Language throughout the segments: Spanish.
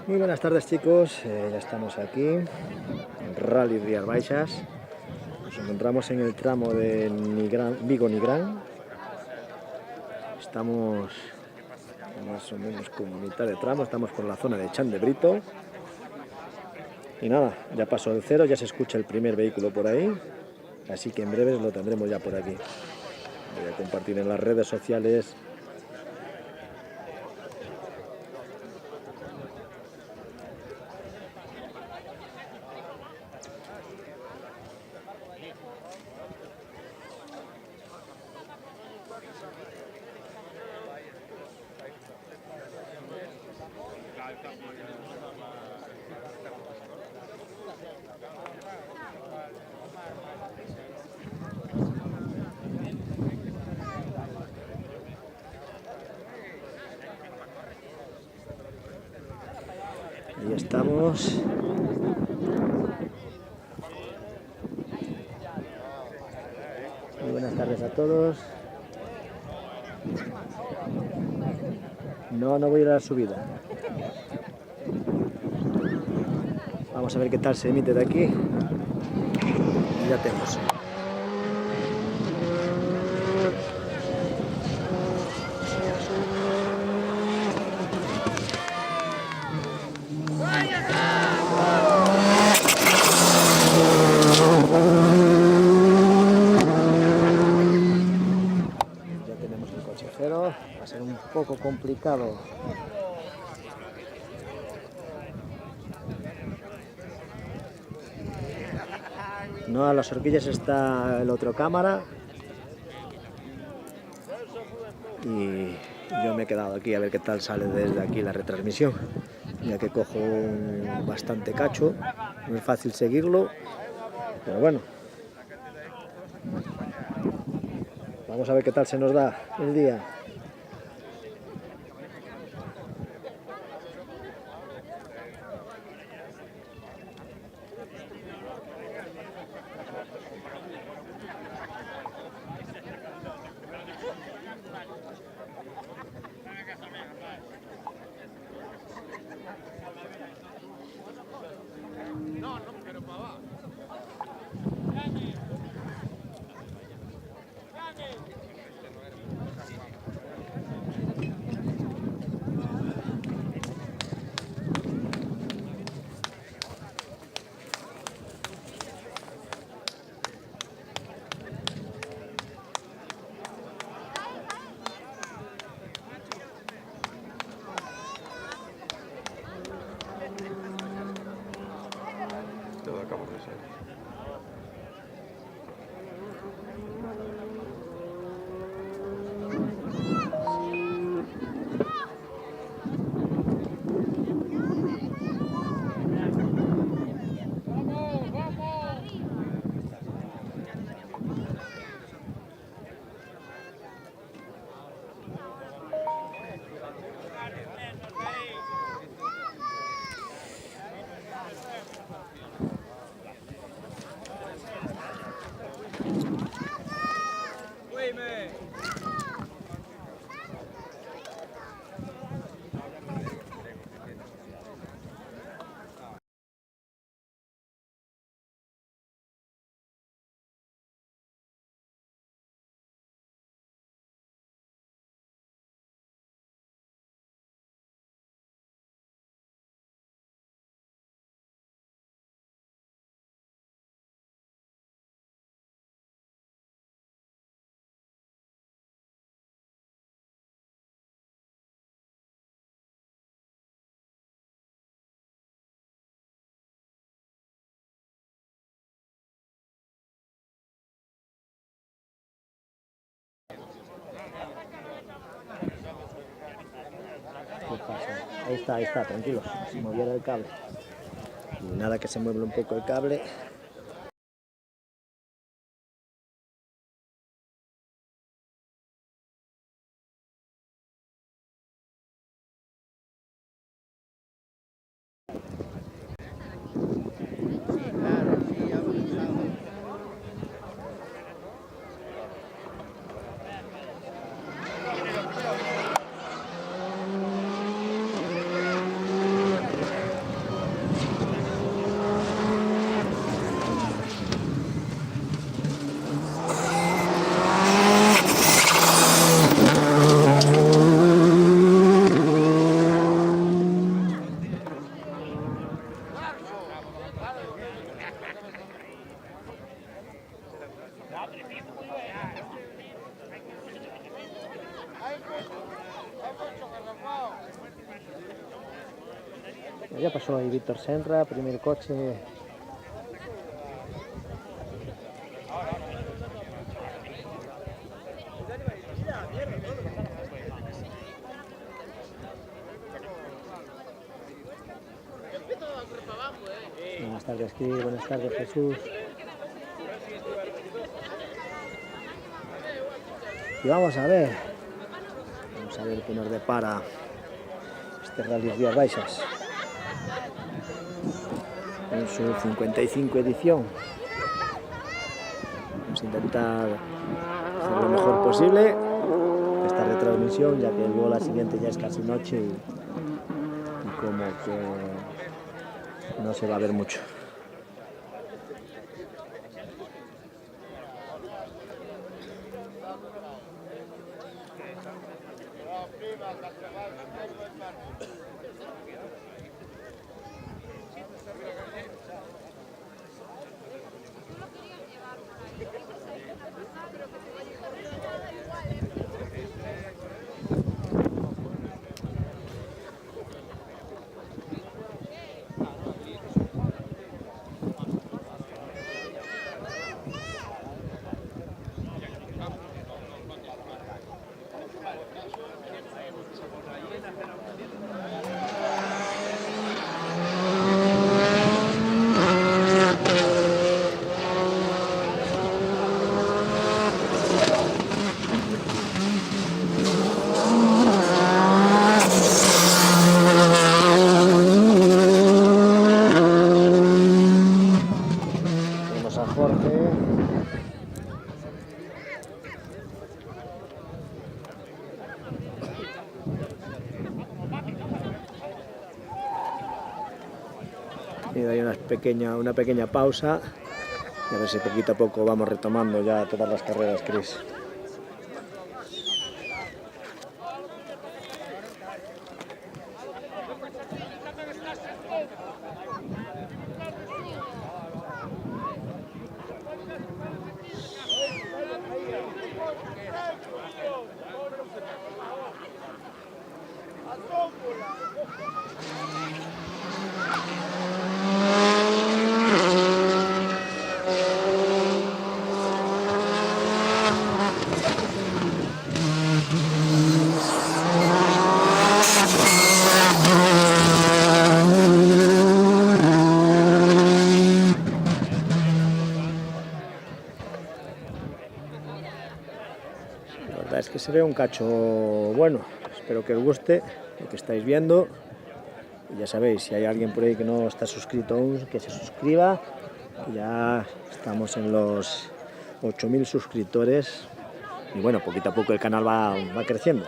Muy buenas tardes, chicos, ya estamos aquí en Rally Rías Baixas. Nos encontramos en el tramo de Vigo-Nigrán. Estamos más o menos como mitad de tramo, estamos por la zona de Chan de Brito. Y nada, ya pasó el cero, ya se escucha el primer vehículo por ahí, así que en breves lo tendremos ya por aquí. Voy a compartir en las redes sociales. Ahí estamos. Muy buenas tardes a todos. No voy a ir a la subida. Vamos a ver qué tal se emite de aquí. Y ya tenemos. Ya tenemos el coche cero. Va a ser un poco complicado. No, a las horquillas está el otro cámara. Y yo me he quedado aquí a ver qué tal sale desde aquí la retransmisión, ya que cojo bastante cacho, no es fácil seguirlo, pero bueno, vamos a ver qué tal se nos da el día. Todo acabo de ser. ¿Qué pasa? Ahí está, tranquilos. Si moviera el cable. Y nada que se mueva un poco el cable. Ya pasó ahí Víctor Senra, primer coche. Buenas tardes, Cris. Buenas tardes, Jesús. Y vamos a ver qué nos depara este Rally Rías Baixas en su 55 edición. Vamos a intentar hacer lo mejor posible esta retransmisión, ya que luego la siguiente ya es casi noche y como que no se va a ver mucho. Tenemos a Jorge. Y hay una pequeña pausa y a ver si poquito a poco vamos retomando ya todas las carreras, Cris. La verdad es que se ve un cacho bueno. Espero que os guste lo que estáis viendo. Y ya sabéis, si hay alguien por ahí que no está suscrito aún, que se suscriba. Ya estamos en los 8000 suscriptores. Y bueno, poquito a poco el canal va creciendo.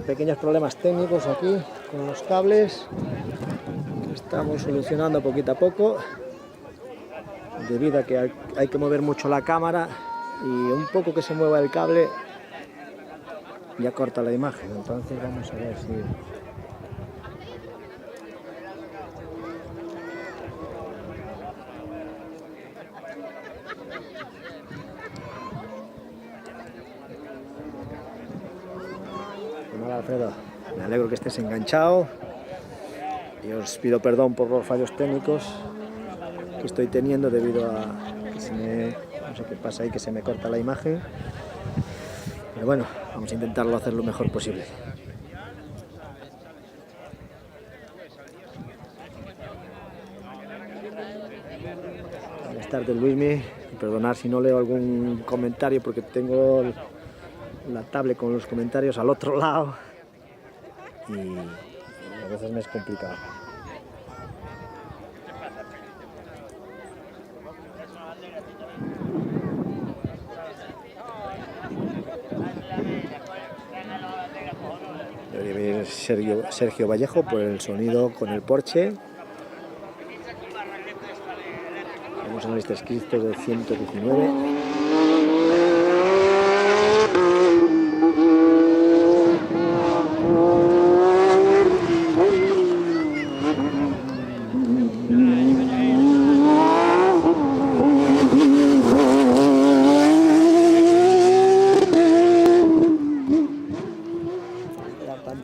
Pequeños problemas técnicos aquí con los cables que estamos solucionando poquito a poco, debido a que hay que mover mucho la cámara y un poco que se mueva el cable ya corta la imagen. Entonces vamos a ver si... Hola Alfredo, me alegro que estés enganchado y os pido perdón por los fallos técnicos que estoy teniendo debido a que no sé qué pasa ahí, que se me corta la imagen, pero bueno, vamos a intentarlo hacer lo mejor posible. Buenas tardes Luismi, perdonad si no leo algún comentario porque tengo la tablet con los comentarios al otro lado y a veces me es complicado. Debería venir Sergio Vallejo por el sonido con el Porsche. Vamos a ver este Cristo de 119.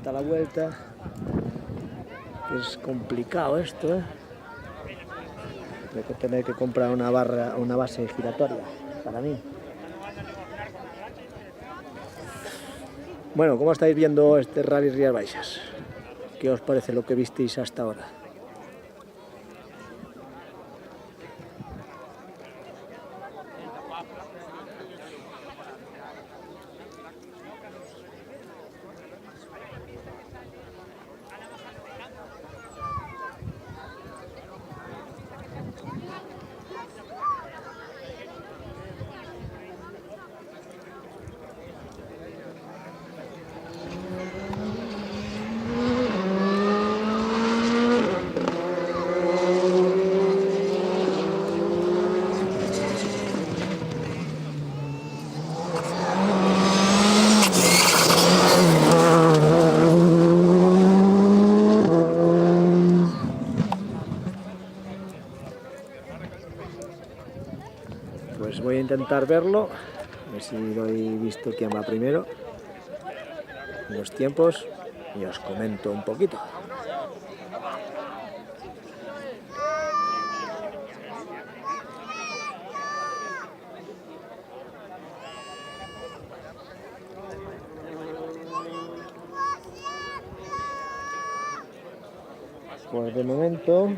La vuelta, que es complicado esto, ¿eh? Tengo que tener que comprar una base giratoria para mí. Bueno, ¿cómo estáis viendo este Rally Rías Baixas? ¿Qué os parece lo que visteis hasta ahora? Pues voy a intentar verlo, a ver si doy visto quién va primero, los tiempos, y os comento un poquito. Pues de momento,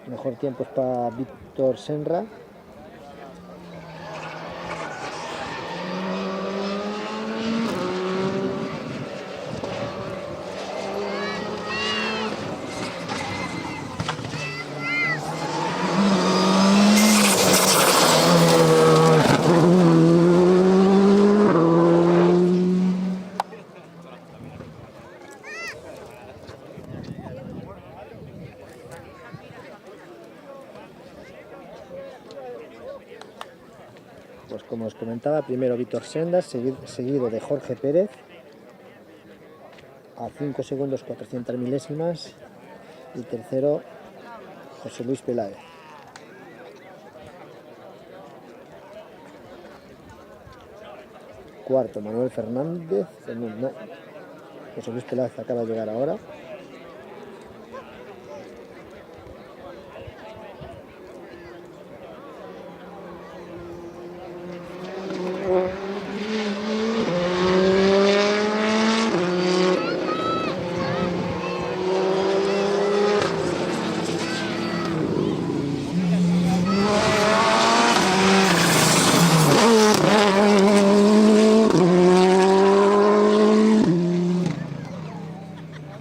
mejor tiempo es para Víctor Senra. Pues como os comentaba, primero Víctor Senras, seguido de Jorge Pérez, a 5 segundos 400 milésimas, y tercero José Luis Peláez. Cuarto Manuel Fernández, no, José Luis Peláez acaba de llegar ahora.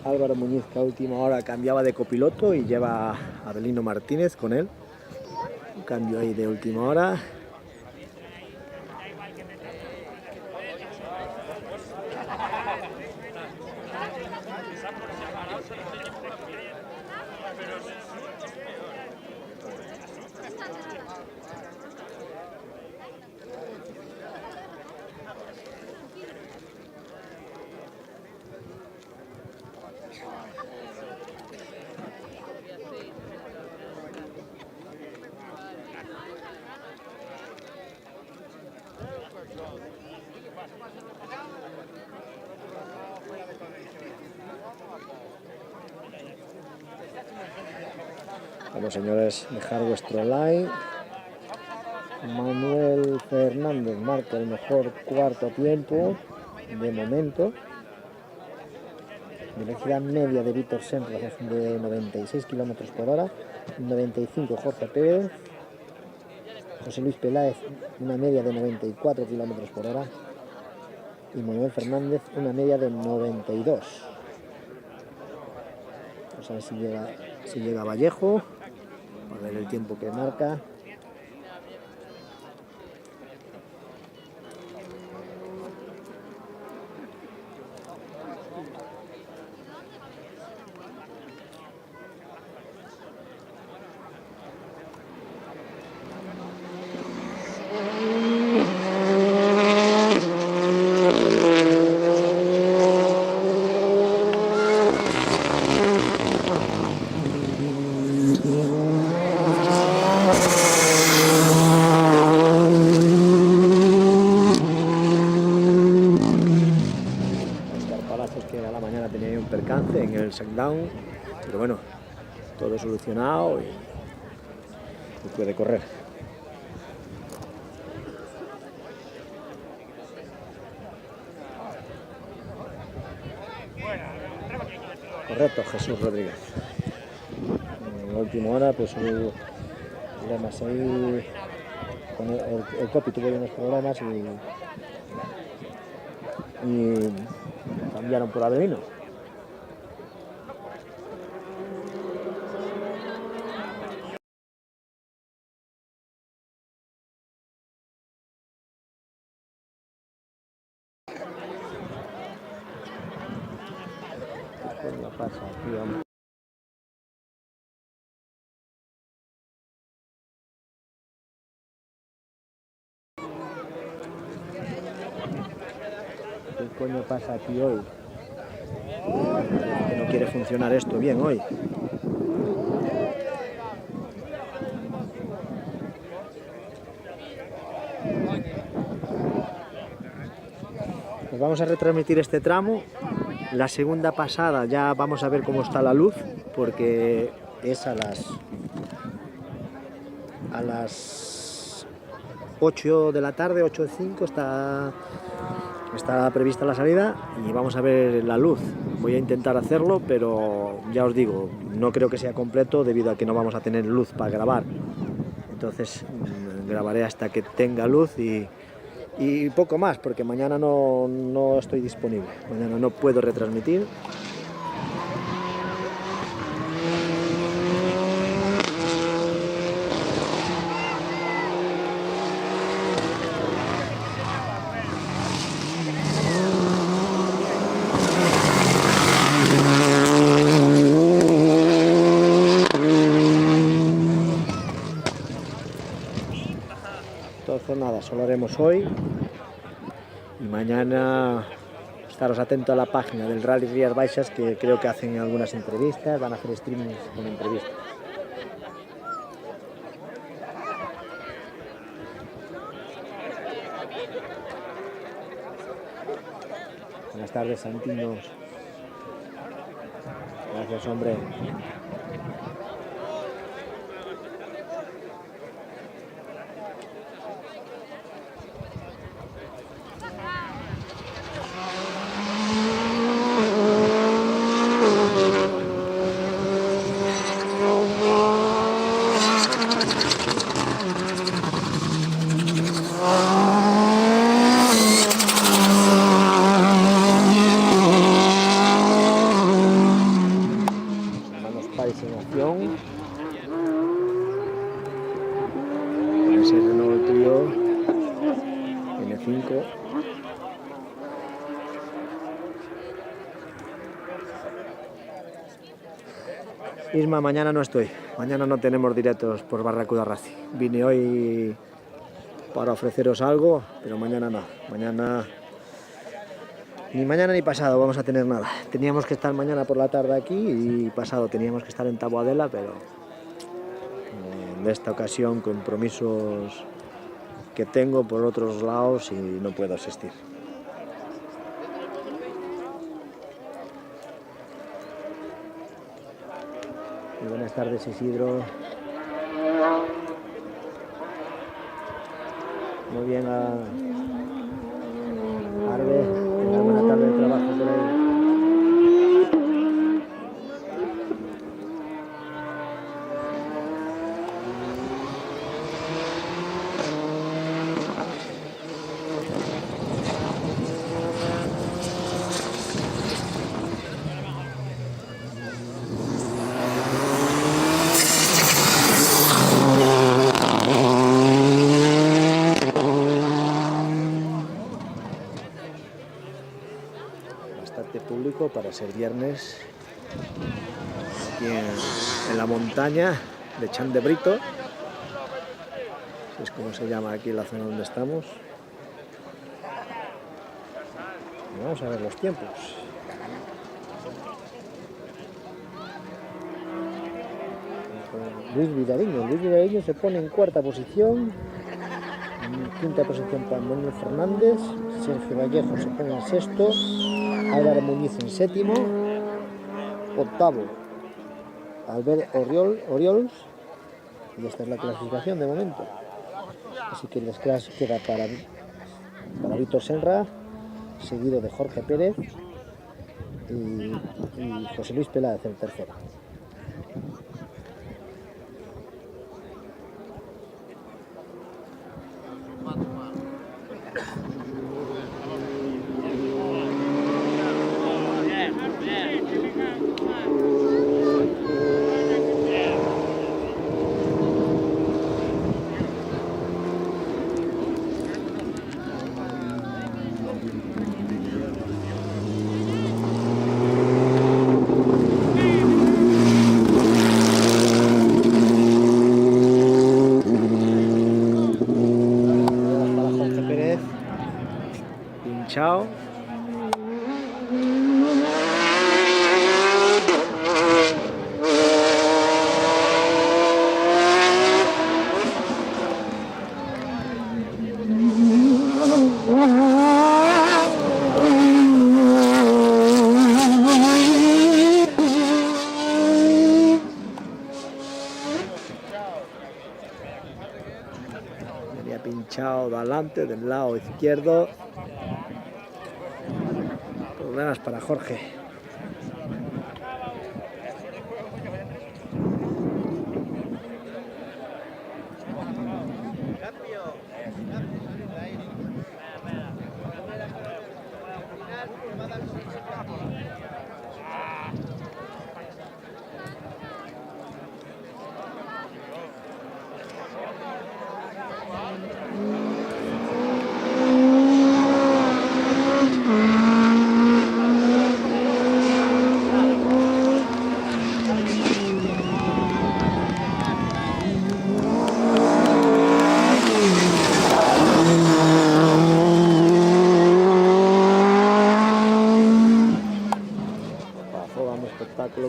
Álvaro Muñiz, que a última hora cambiaba de copiloto y lleva a Adelino Martínez con él. Un cambio ahí de última hora. Bueno, señores, dejar vuestro like. Manuel Fernández marca el mejor cuarto tiempo de momento. Velocidad media de Víctor Senra es de 96 km por hora, 95 Jorge Pérez, José Luis Peláez una media de 94 km por hora y Manuel Fernández una media de 92. Vamos a ver si llega Vallejo, a ver el tiempo que marca. En el Shakedown, pero bueno, todo solucionado y puede correr. Correcto, Jesús Rodríguez. En la última hora pues hubo problemas ahí con el copy, tuvo unos problemas y cambiaron por Avelino. ¿Qué pasa aquí, hombre? ¿Qué coño pasa aquí hoy? Que no quiere funcionar esto bien hoy. Pues vamos a retransmitir este tramo. La segunda pasada ya vamos a ver cómo está la luz, porque es a las 8 de la tarde, 8:05 está prevista la salida y vamos a ver la luz. Voy a intentar hacerlo, pero ya os digo, no creo que sea completo debido a que no vamos a tener luz para grabar. Entonces grabaré hasta que tenga luz y poco más, porque mañana no estoy disponible. Mañana no puedo retransmitir. Entonces nada, solo haremos hoy y mañana estaros atentos a la página del Rally Rías Baixas, que creo que hacen algunas entrevistas, van a hacer streamings con entrevistas. Buenas tardes, Santinos. Gracias, hombre. Ese Renault Clio N5. Isma, mañana no estoy. Mañana no tenemos directos por Barracuda Racing. Vine hoy para ofreceros algo, pero mañana no. Mañana ni pasado vamos a tener nada. Teníamos que estar mañana por la tarde aquí y pasado teníamos que estar en Taboadela, pero en esta ocasión compromisos que tengo por otros lados y no puedo asistir. Muy buenas tardes, Isidro. Muy bien, Arbe. Una buena tarde de trabajo por ahí. Público para ser viernes aquí en la montaña de Chan de Brito, es como se llama aquí la zona donde estamos. Y vamos a ver los tiempos. Luis Vidariño se pone en cuarta posición, en quinta posición para Manuel Fernández, Sergio Vallejo se pone en sexto, Álvaro Muñiz en séptimo, octavo Albert Oriols, y esta es la clasificación de momento. Así que el desclass queda para Víctor Senra, seguido de Jorge Pérez y José Luis Peláez el tercero. Chao. Venía pinchado de adelante, del lado izquierdo. Problemas para Jorge.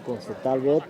Con su Talbot.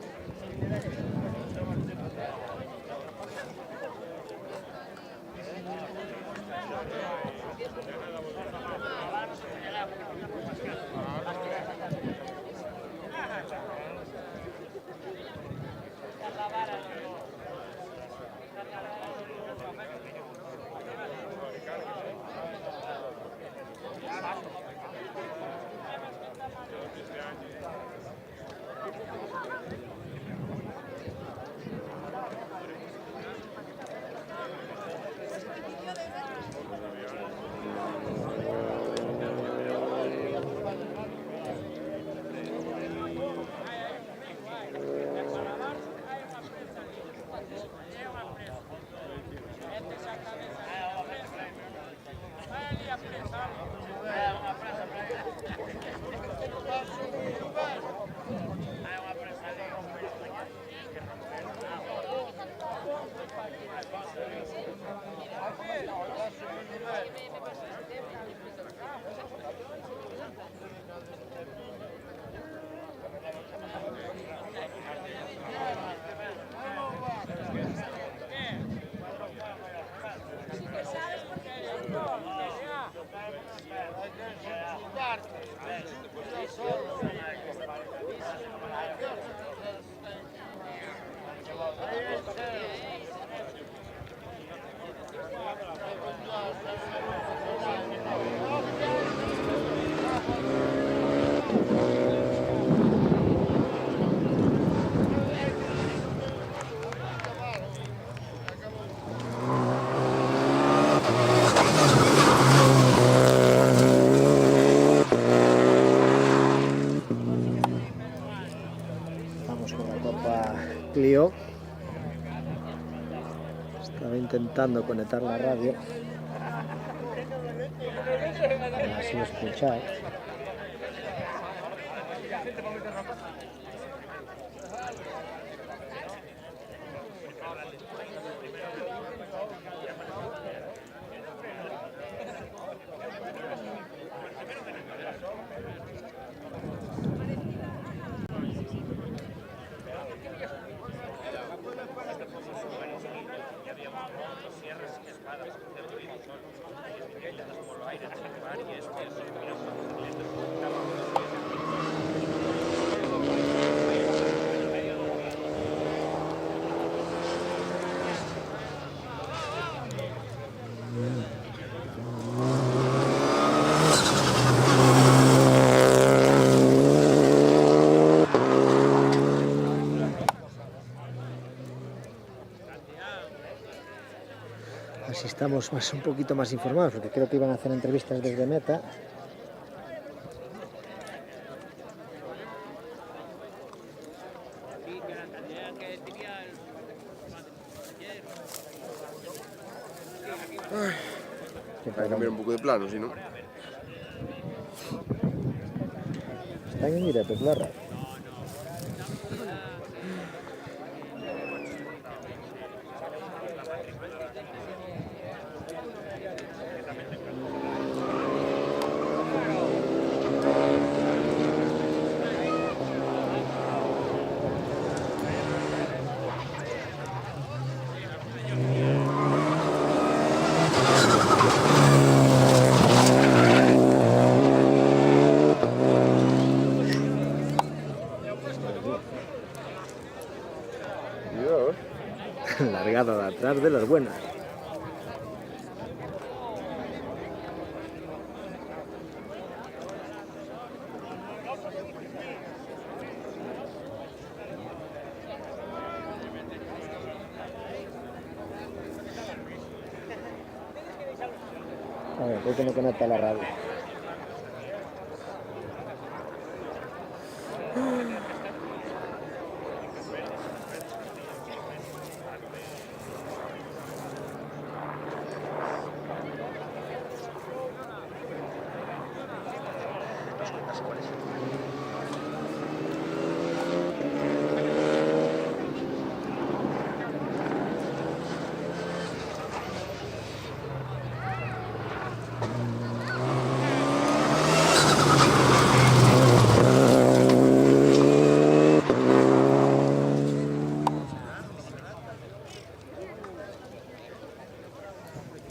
Clio. Estaba intentando conectar la radio. Para así escuchar. Así estamos un poquito más informados, porque creo que iban a hacer entrevistas desde Meta. Para cambiar un poco de plano, si no. Están en directo, claro. Largada de atrás de las buenas. A ver, ¿por qué no conecta la radio?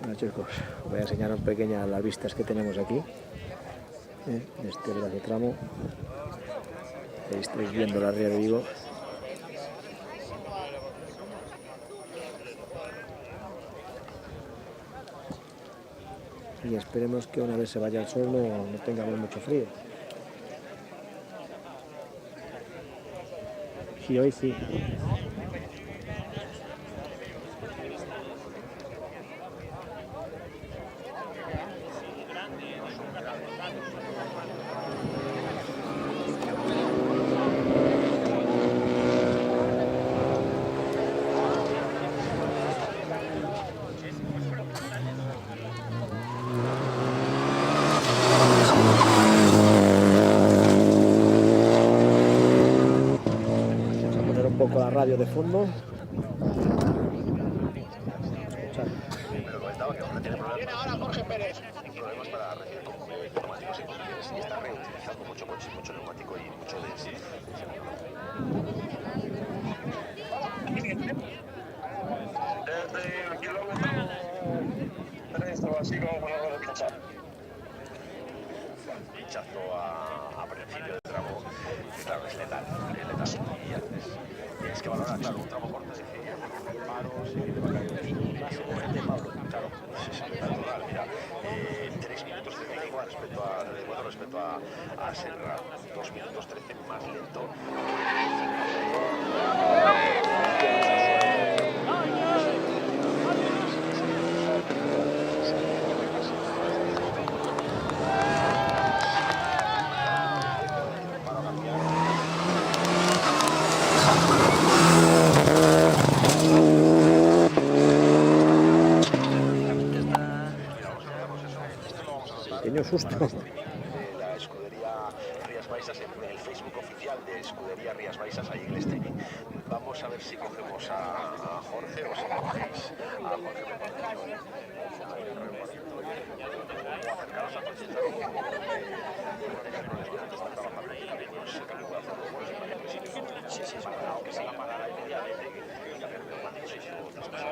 Bueno, chicos, os voy a enseñar en pequeñas las vistas que tenemos aquí. Este brazo tramo. Ahí estáis viendo la ría de Vigo. Y esperemos que una vez se vaya el sol no tengamos mucho frío. Sí, hoy sí. Un poco la radio de fondo. Escuchad. Viene ahora Jorge Pérez. Problemas para recibir neumáticos y condiciones y está reutilizando mucho neumático y mucho de ese. Desde el kilómetro 3 o así como ponerlo de pinchar. Pinchazo a principio del tramo, que claro, es letal. Y antes tienes que valorar, claro, un tramo corto es difícil. Paro, sí, de vacaciones, Pablo, claro, es natural, mira. 3 minutos 13 igual respecto a Serra, 2 minutos 13 más lento. Qué susto. De la escudería Rías Baixas, en el Facebook oficial de escudería Rías Baixas, ahí en el streaming. Vamos a ver si cogemos a Jorge o si cogéis a Jorge. Acercaros al coche, no sé qué puedo hacer, que se la parara inmediatamente y hacer neumáticos y otras cosas.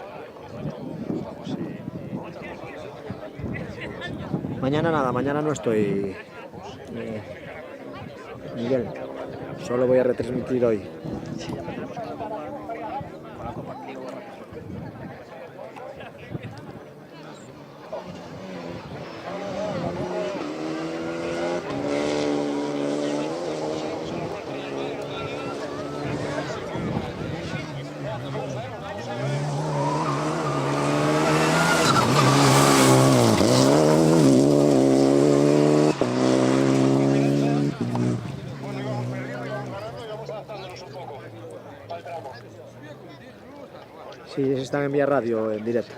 Mañana nada, mañana no estoy, Miguel. Solo voy a retransmitir hoy. Sí, están en Vía Radio en directo.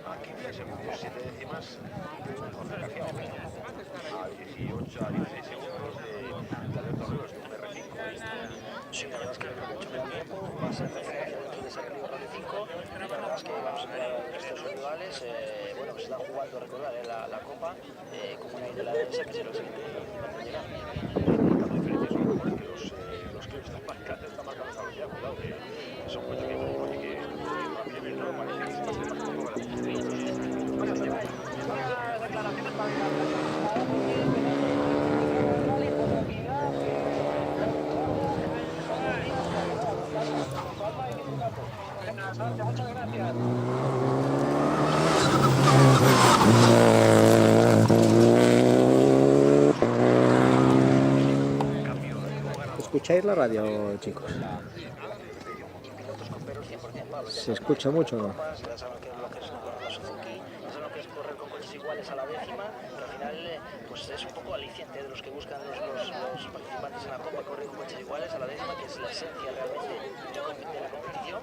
A 15 segundos, 7 décimas. A 18, a 16 segundos de Alberto Ríos, de un R5. Sí, la verdad es que no mucho menos tiempo, va a ser referencia dentro de ese Río R5. La verdad es que vamos a ver estos rivales, bueno, que se están jugando, recordar, la Copa, como una de la defensa, que será el siguiente para llegar. Los que están marcando esa velocidad, cuidado, que son muchos que vienen normales. Muchas gracias. ¿Escucháis la radio, chicos? ¿Se escucha mucho o no? Ya saben que lo que es la Suzuki, ya saben que es correr con coches iguales a la décima, que al final pues es un poco aliciente de los que buscan los participantes en la Copa, correr con coches iguales a la décima, que es la esencia realmente de la competición.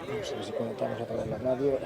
Vamos a ver si conectamos otra vez la radio.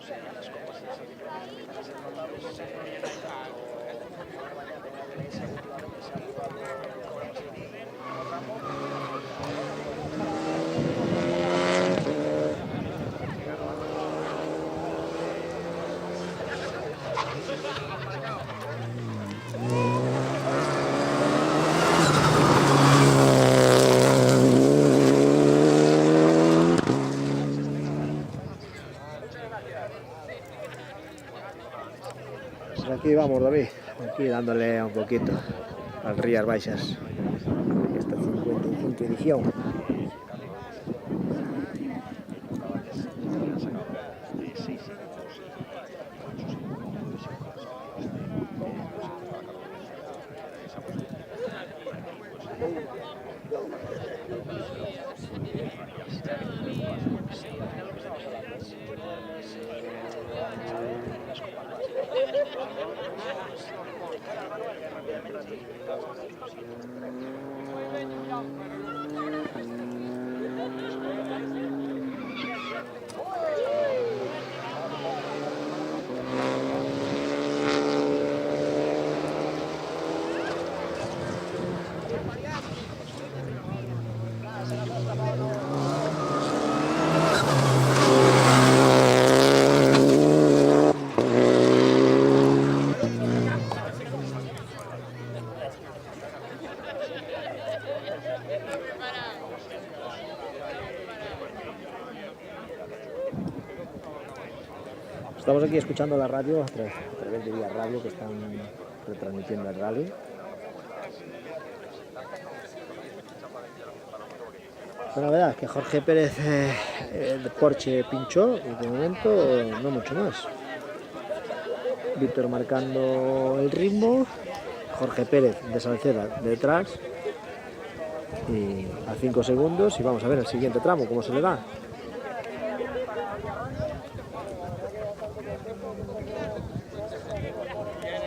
pues las copas empiezan a ser notables, tanto por mañana como de la ESA últimamente se ha jugado como se dice, Pues aquí vamos, David, aquí dándole un poquito al Rías Baixas, esta 55 edición. Estamos aquí escuchando la radio, a través de Vía Radio, que están retransmitiendo el rally. La novedad es que Jorge Pérez el Porsche pinchó y de momento no mucho más. Víctor marcando el ritmo, Jorge Pérez de Salceda detrás y a 5 segundos, y vamos a ver el siguiente tramo cómo se le da.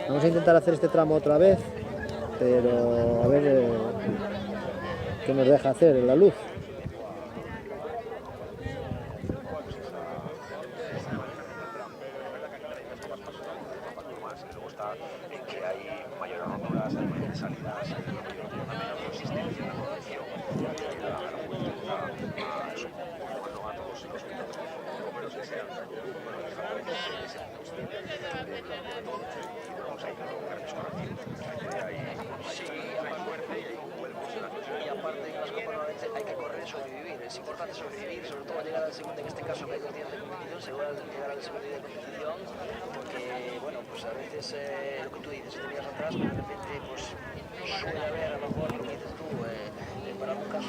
Vamos a intentar hacer este tramo otra vez, pero a ver qué nos deja hacer en la luz. Que hay mayores roturas, hay mayores salidas, hay una menor consistencia en la conducción, no a todos los números que sean, y aparte en las copas normalmente hay que correr y sobrevivir, es importante sobrevivir, sobre todo al llegar al segundo, en este caso que hay 2 días de competición, seguro al llegar al segundo día de competición, porque bueno, pues a veces lo que tú dices, te miras atrás, pero de repente pues suele haber a lo mejor lo que dices tú, para algún caso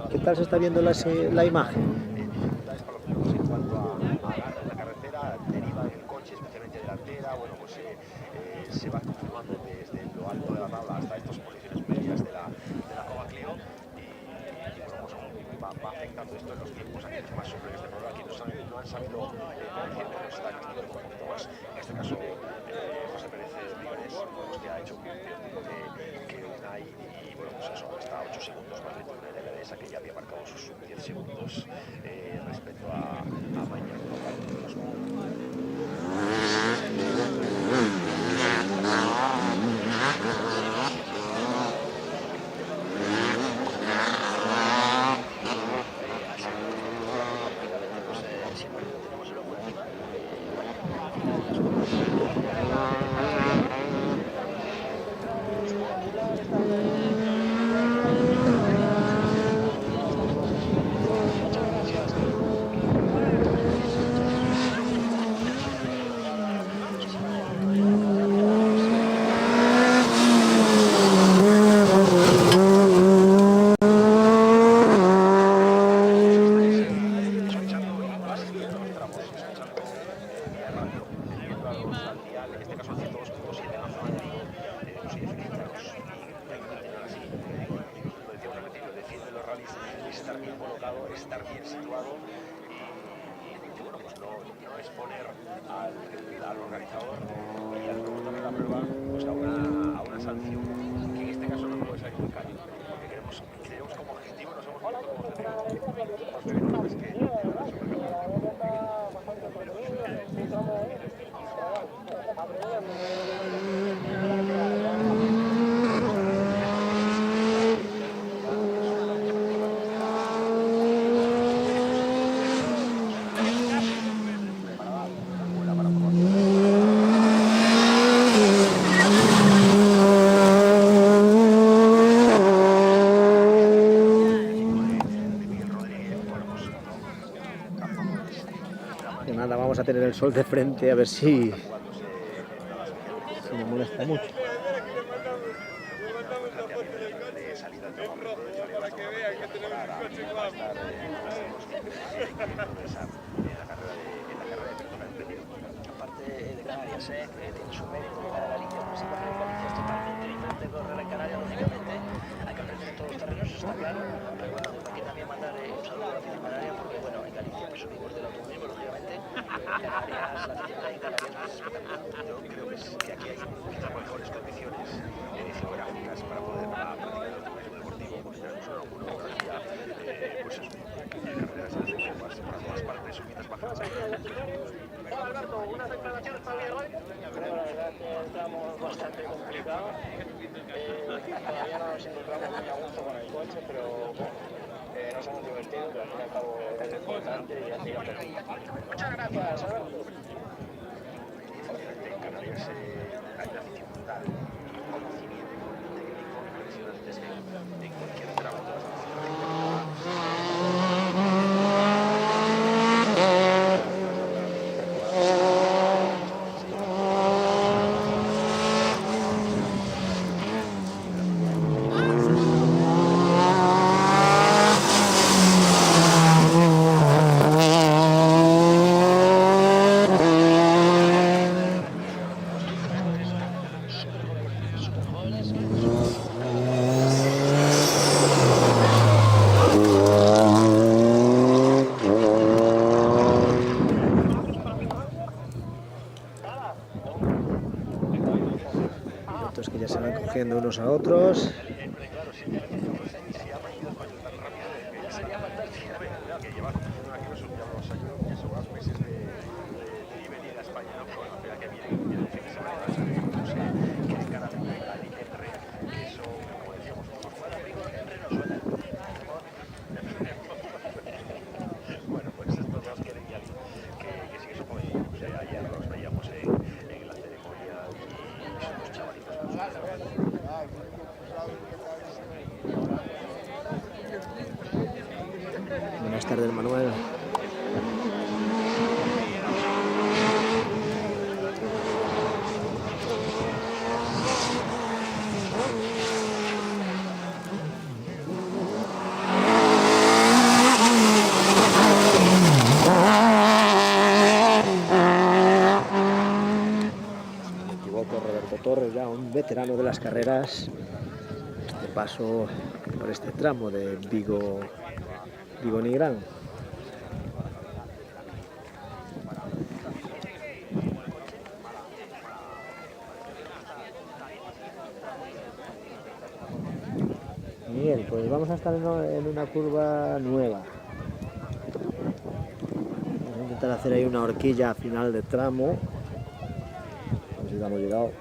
¿Qué tal se está viendo la imagen? En cuanto a la carretera, deriva del coche, especialmente delantera, bueno, pues se va confirmando desde lo alto de la tabla hasta estas posiciones medias de la Cova Clio y bueno, pues va afectando esto en los tiempos aquellos más sobre este problema aquí no han sabido decir que nos está costando un poquito más. En este caso, José Pérez Vives, pues que ha hecho un tiempo que Unai y bueno, pues eso, está a 8 segundos más lento que el esa que ya había marcado sus 10 segundos respecto a mañana. En este caso 102.7 en la zona de exponer al organizador y al promotor de la prueba pues a una sanción, que en este caso no puede salir muy caro, porque queremos como objetivo, nos hemos puesto como objetivo los bebedoras que Nada, vamos a tener el sol de frente a ver si me molesta mucho. Aparte de Canarias, tiene su mérito llegar a Galicia, pues siempre en Galicia es totalmente diferente correr en Canarias, lógicamente. Hay que aprender en todos los terrenos, eso está claro. Pero bueno, tengo aquí también mandar un saludo a la afición canaria, porque bueno, en Galicia pues subimos del automovilismo, lógicamente. En Canarias, la afición en Canarias es espectacular. Yo creo que aquí hay quizás mejores condiciones geográficas para poder practicar el turismo deportivo, porque tenemos una orografía, pues eso, carreteras para todas partes, subidas, bajadas. Alberto, unas declaraciones para el hoy. Bueno, la verdad es que estamos bastante complicados. Todavía no nos encontramos muy a gusto con el coche, pero bueno, nos hemos divertido, que al fin y al cabo es importante y así lo hacemos. Muchas gracias, Alberto. En Canarias hay una dificultad y conocimiento técnico impresionantes en cualquier tramo de la Pilotos que ya se van cogiendo unos a otros. Bueno, pues estos dos que sí que son muy, o sea, ayer los veíamos en la ceremonia y son unos chavalitos. Buenas tardes, Manuel. Roberto Torres, ya un veterano de las carreras, de paso por este tramo de Vigo-Nigrán. Bien, pues vamos a estar en una curva nueva. Vamos a intentar hacer ahí una horquilla a final de tramo. A ver si hemos llegado.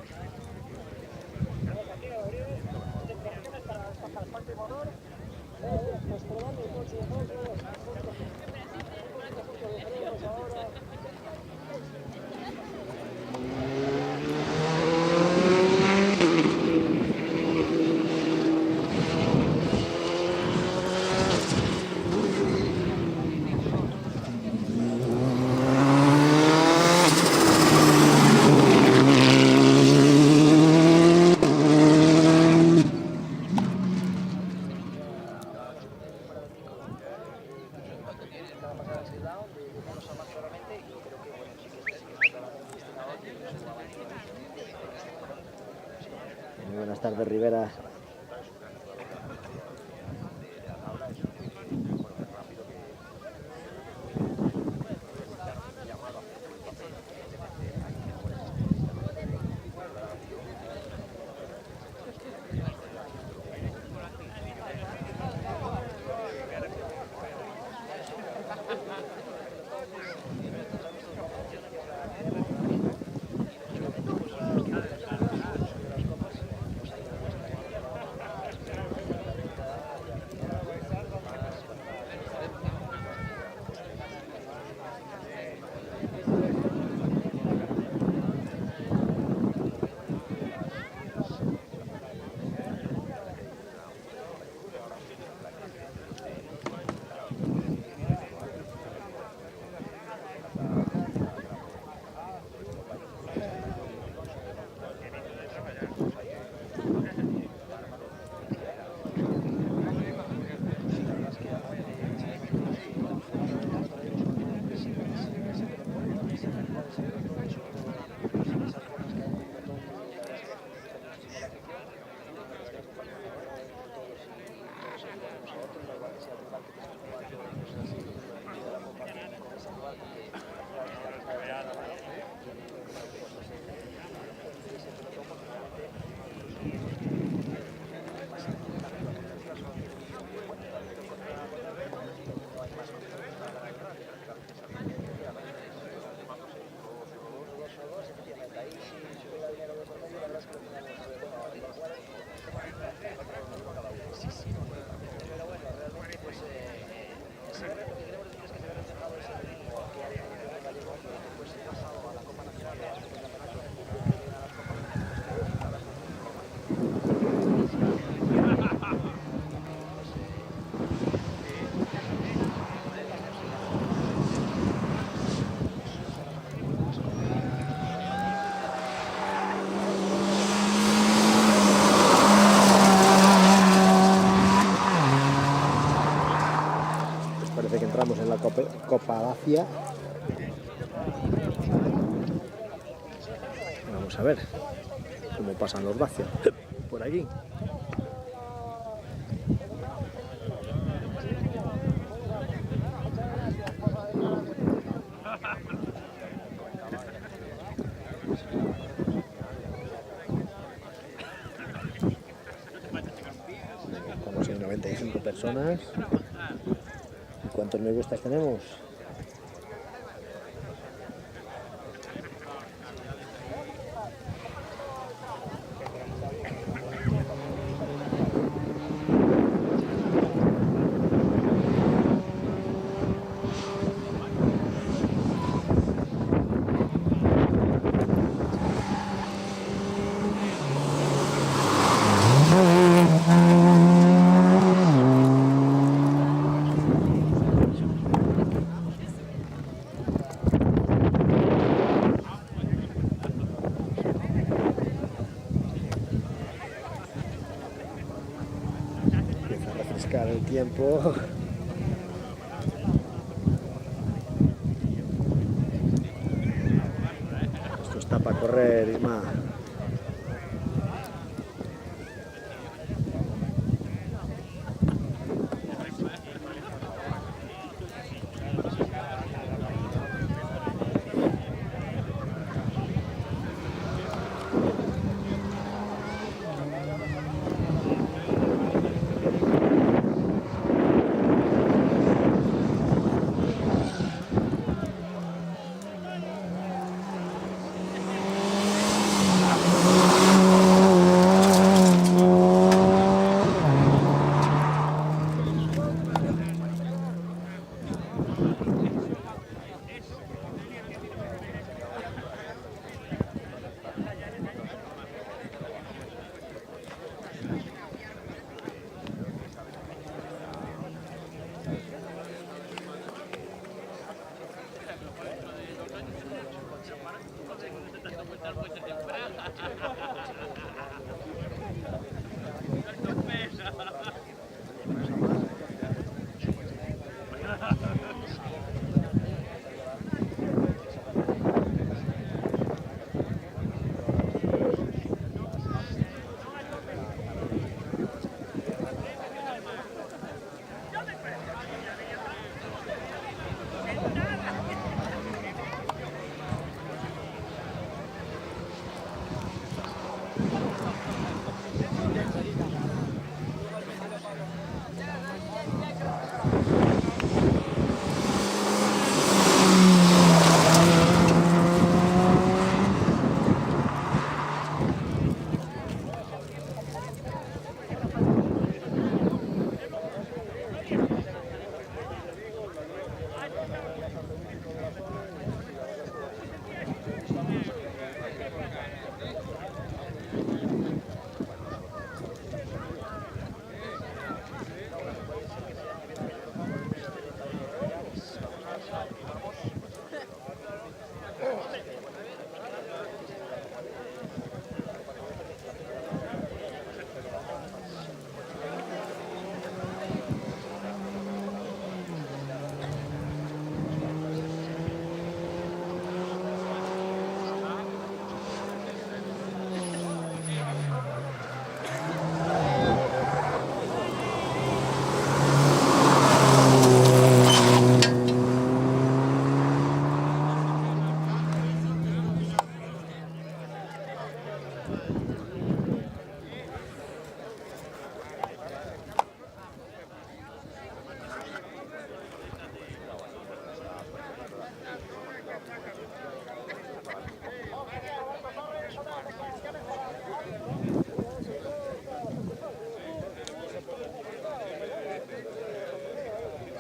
Muy buenas tardes, Rivera. Dacia. Vamos a ver cómo pasan los Dacia por aquí. Estamos en 95 personas. ¿Y cuántos me gustas tenemos? Empieza a refrescar el tiempo. Esto está para correr, Isma.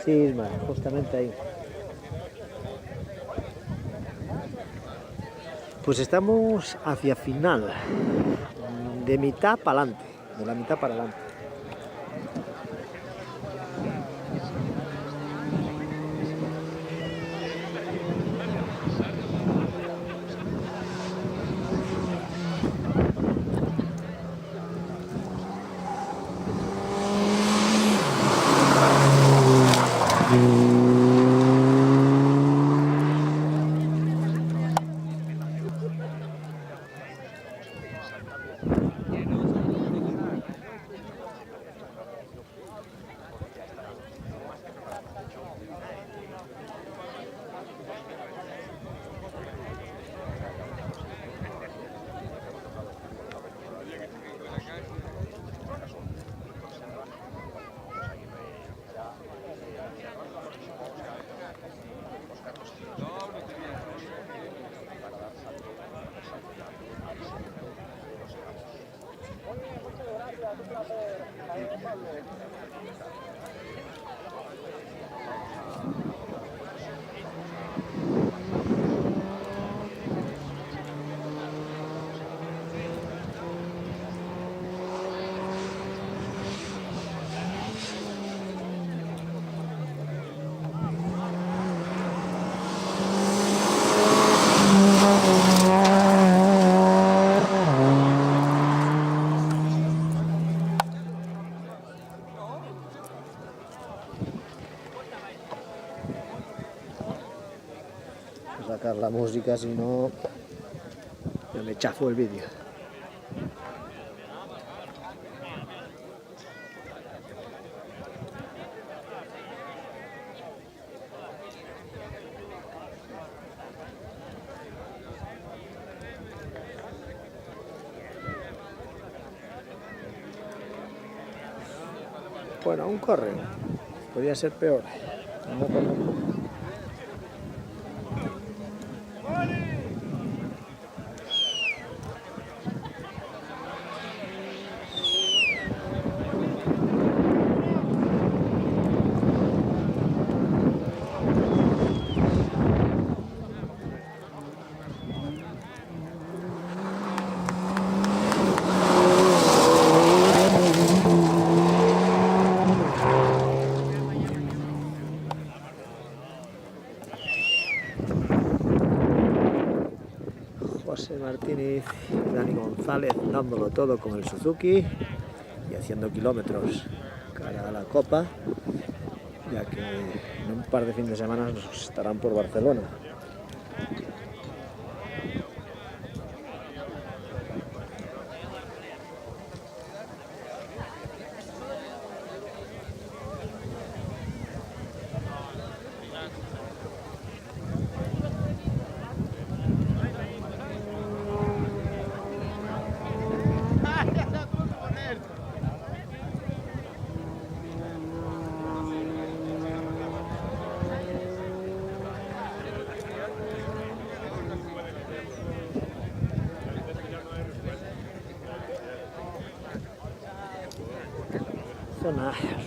Sí, Isma, justamente ahí. Pues estamos hacia final, de mitad para adelante, de la mitad para adelante. a sacar la música, si no ya me chafo el vídeo. Bueno, aún corre. Podría ser peor. No corre un poco. José Martínez y Dani González dándolo todo con el Suzuki y haciendo kilómetros cara a la Copa, ya que en un par de fines de semana nos estarán por Barcelona.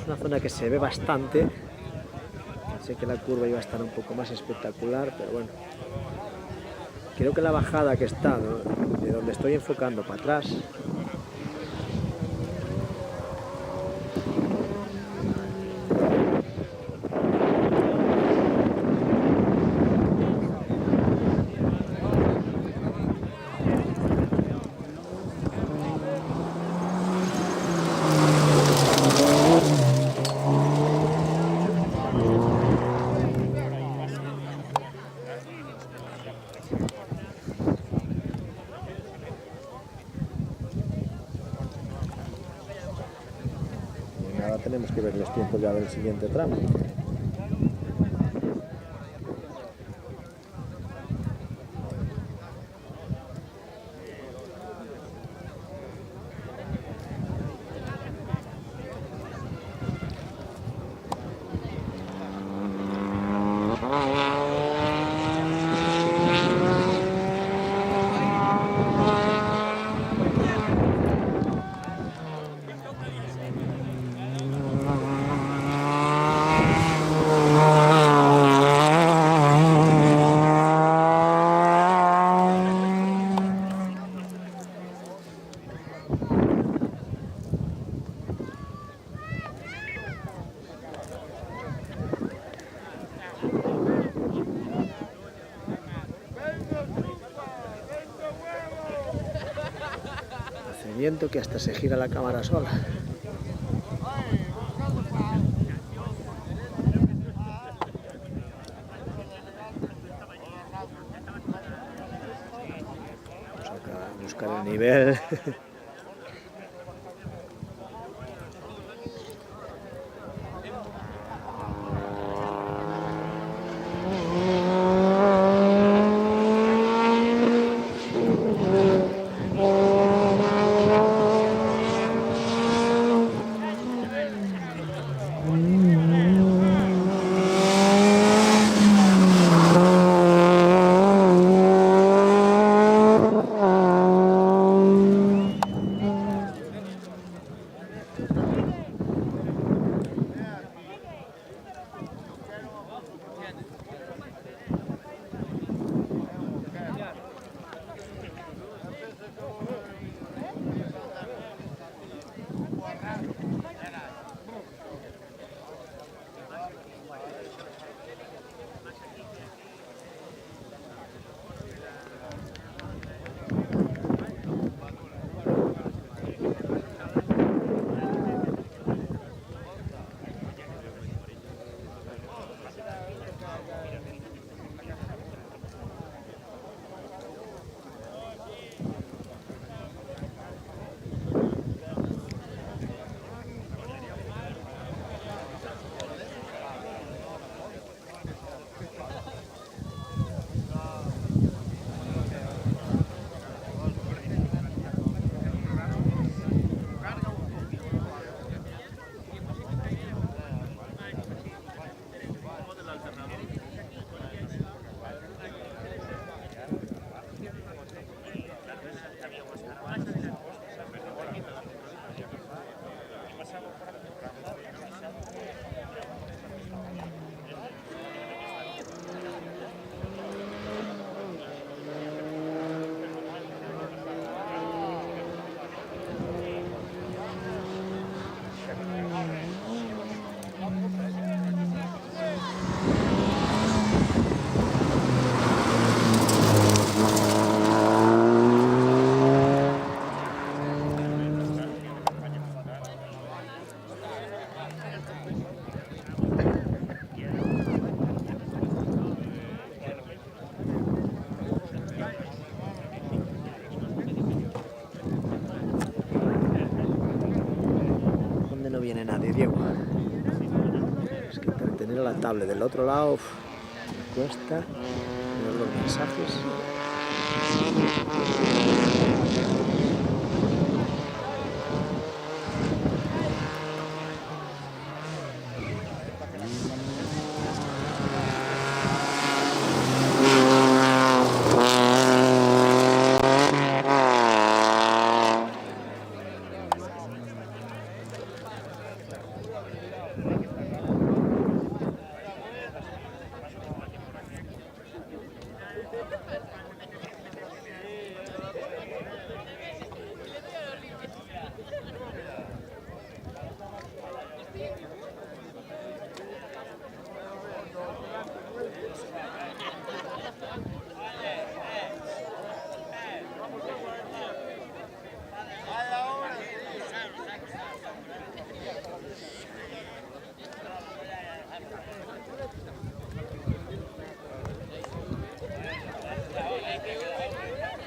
Es una zona que se ve bastante. Sé que la curva iba a estar un poco más espectacular, pero bueno, creo que la bajada que está, ¿no?, de donde estoy enfocando para atrás, ahora tenemos que ver los tiempos ya del siguiente tramo. Hace viento que hasta se gira la cámara sola. Vamos a buscar el nivel. viene nadie, Diego. Es que entretener a la tablet del otro lado me cuesta ver los mensajes.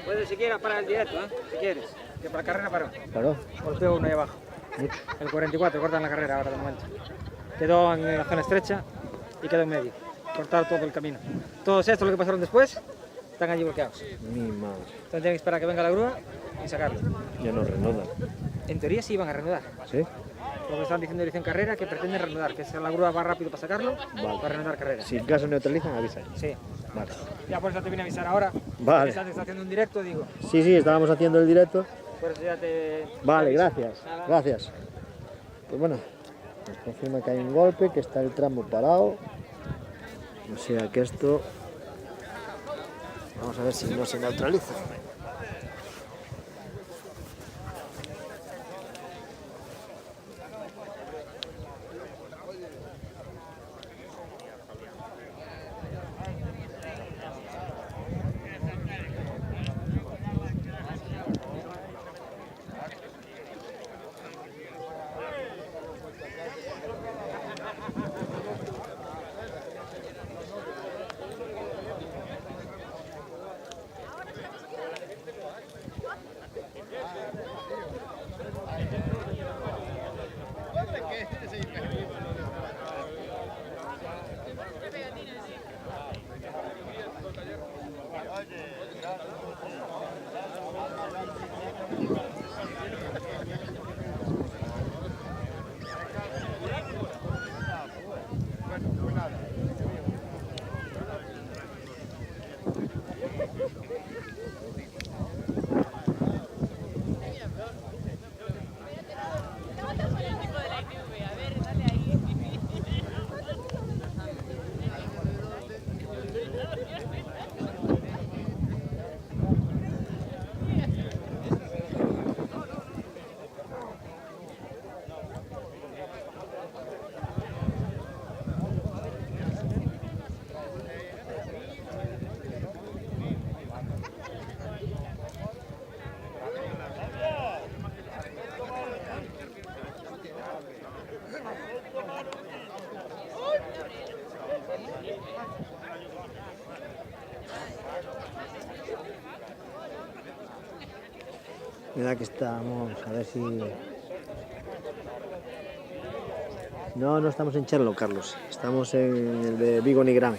Puedes siquiera parar el directo, si quieres. Que para la carrera paró. Claro. Golpeo uno ahí abajo. El 44, cortan la carrera ahora de momento. Quedó en la zona estrecha y quedó en medio. Cortaron todo el camino. Todos estos, lo que pasaron después, están allí bloqueados. Mi madre. Entonces tienen que esperar a que venga la grúa y sacarlo. Ya no reanudan. En teoría sí iban a reanudar. ¿Sí? Lo que están diciendo dirección carrera, que pretenden reanudar, que si la grúa va rápido para sacarlo, para reanudar carrera. Si en caso neutralizan, avisan. Sí. Vale. Ya por eso te vine a avisar ahora. Vale. Estás haciendo un directo, digo. Sí, sí, estábamos haciendo el directo. Por eso ya te... Vale, gracias. Nada. Gracias. Pues bueno, nos confirma que hay un golpe, que está el tramo parado. O sea que esto... Vamos a ver si no se neutraliza. Mira que estamos, a ver si... No, no estamos en Cherlo, Carlos. Estamos en el de Vigo Nigrán.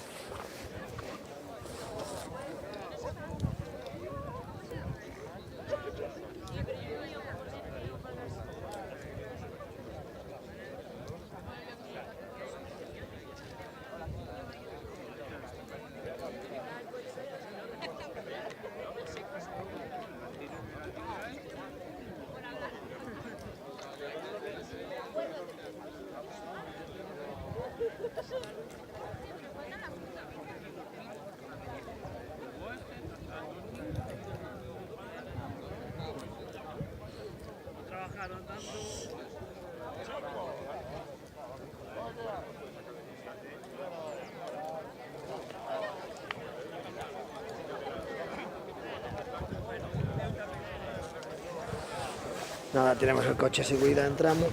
Nada, tenemos el coche de seguridad, entramos.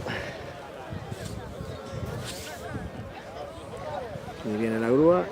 Y viene la grúa.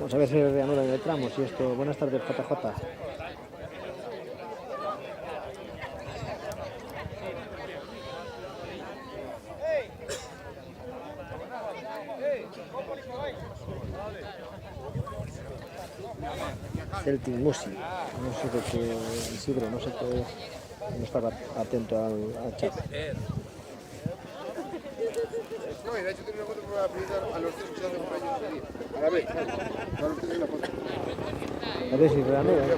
Vamos a ver si reanuda en el tramo. Si esto... Buenas tardes, JJ. Celtic Music, no sé de qué, Isidro, no sé qué, no estaba atento al chat. No, y de hecho tiene una foto que me va a pedir a los tres que se hacen por ellos seguir. A la vez, no los tenéis la foto. A ver si reanudan,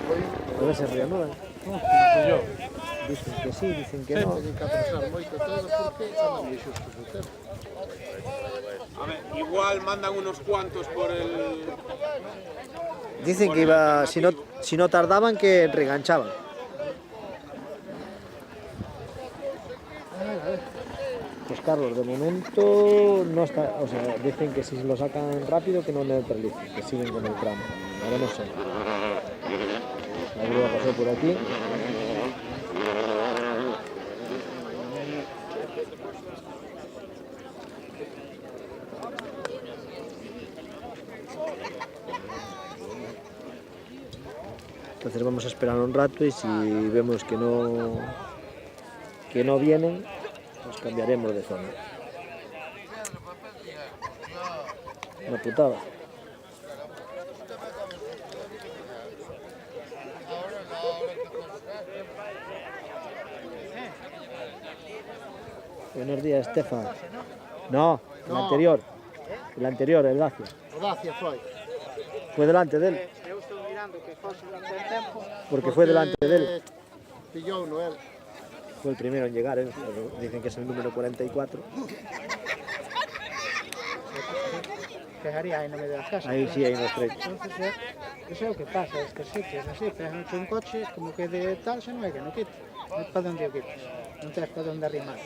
a ver si reanudan. Dicen que sí, dicen que no. Tenéis que atrasar moito todo porque andan moi xustos do tempo. A ver, igual mandan unos cuantos por el... Dicen que iba, si no tardaban que reganchaban. Pues Carlos, de momento no está, o sea, dicen que si lo sacan rápido que no neutralicen, que siguen con el tramo. Ahora no sé. La grúa pasó por aquí. Entonces vamos a esperar un rato y si vemos que no vienen, pues cambiaremos de zona. Una putada. Buenos días, Estefan. No, el anterior. El anterior, el Dacia. O Dacia foi. Fue delante de él. Eu estou mirando que fose durante o tempo. Porque fue delante de él. Pillou no él. Fue el primero en llegar, ¿eh? Pero dicen que es el número 44. Pegaría aí no medio das casas. Ahí sí hay unos tres. Entonces, eso é o que pasa, es que sitios así, pegan un coche, como que de tal, xa non hai que no quite. Non é para onde o quites. Non tens para onde arrimar.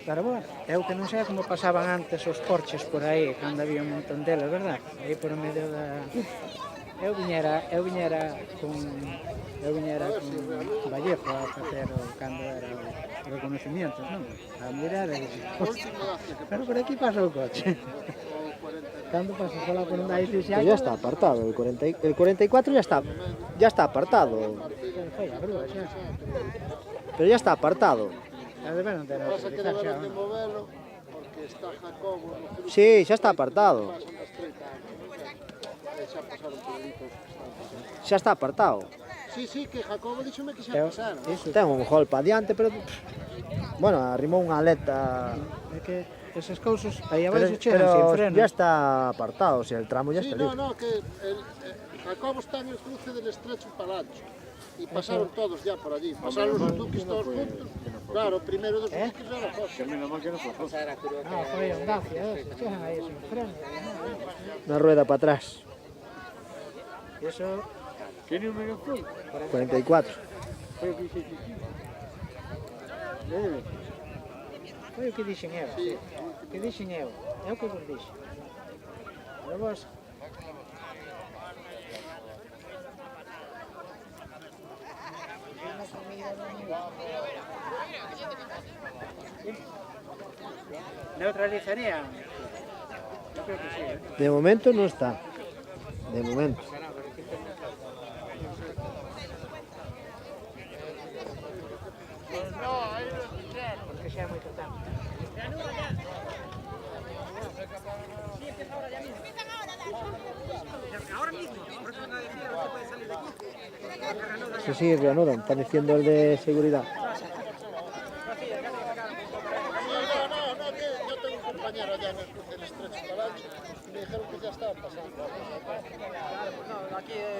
Pero bueno, eu que non sei como pasaban antes os porches por aí, cando había un montón deles, verdad? Aí por medio da... Eu viñera con Vallejo a facer cando era o reconocimientos, non? A mirar e dicir, pero por aquí pasa o coche. Cando pasas pola por onde hai Pues ya está apartado, el 44 ya está apartado. Foi a grúa xa. Pero ya está apartado. A de ver non ten Pasa que utilizar xa. deberán de movelo porque está Jacobo no cruce. Sí, ya está apartado. Pasan das 30 anos. Xa pasaron por ali todos que están pasando. Ya está apartado. Sí, que Jacobo díxome que xa Eu, pasaron. iso, Ten un gol para diante, pero... Bueno, arrimó unha aleta... é que esas cousas aí Pero, abaixo chegan sin freno. ya está apartado, o sea, el tramo ya Sí, está no, libre. no, que Jacobo está en el cruce del estrecho Palancho. Y pasaron todos ya por allí. Pasaron los duques todos juntos. Claro, primero dos duques era José. Ah, foi un Dacia, chegan aí sin freno. Una rueda para atrás. Eso 44. foi o que dixen eu. Sí. O que dixen eu. É o que vos dixen. Pero vos... Neutralizarían. Yo creo que sí, ¿eh? De momento no está. De momento. Porque sea moito tempo. Sí, reanudan. Están diciendo el de seguridad. No, que yo tengo un compañero allá en el cruce del estrecho Palancho y me dijeron que ya estaban pasando.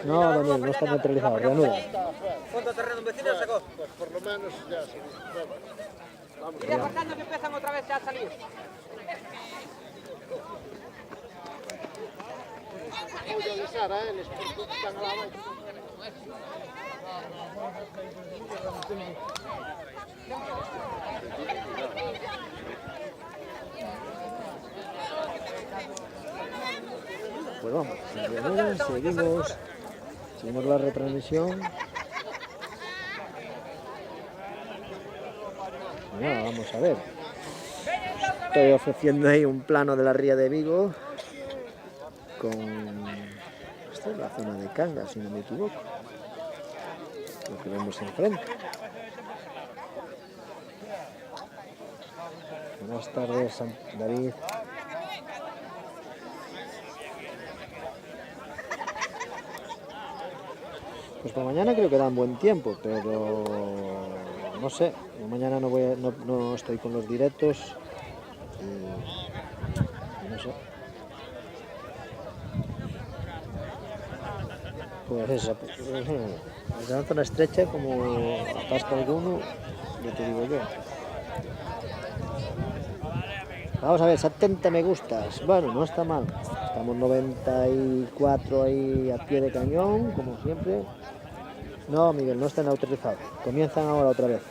No, Daniel, no está neutralizado. Reanuda. ¿Cuánto terreno un vecino sacó? Pues por lo menos ya se bueno, vamos. Iré apartando que empiezan otra vez ya a salir. Voy a avisar a ellos porque están a la vez. Pues vamos, reanudan, seguimos la retransmisión. Y nada, vamos a ver. Estoy ofreciendo ahí un plano de la ría de Vigo con... Esta es la zona de Cangas, si no me equivoco. Lo que vemos enfrente. Buenas tardes, David. Pues para mañana creo que dan buen tiempo, pero no sé. Mañana no estoy con los directos y no sé. Pues eso, desde una zona estrecha, como atasca alguno, ya te digo yo. Vamos a ver, 70 me gustas. Bueno, no está mal. Estamos 94 ahí a pie de cañón, como siempre. No, Miguel, no están autorizados. Comienzan ahora otra vez.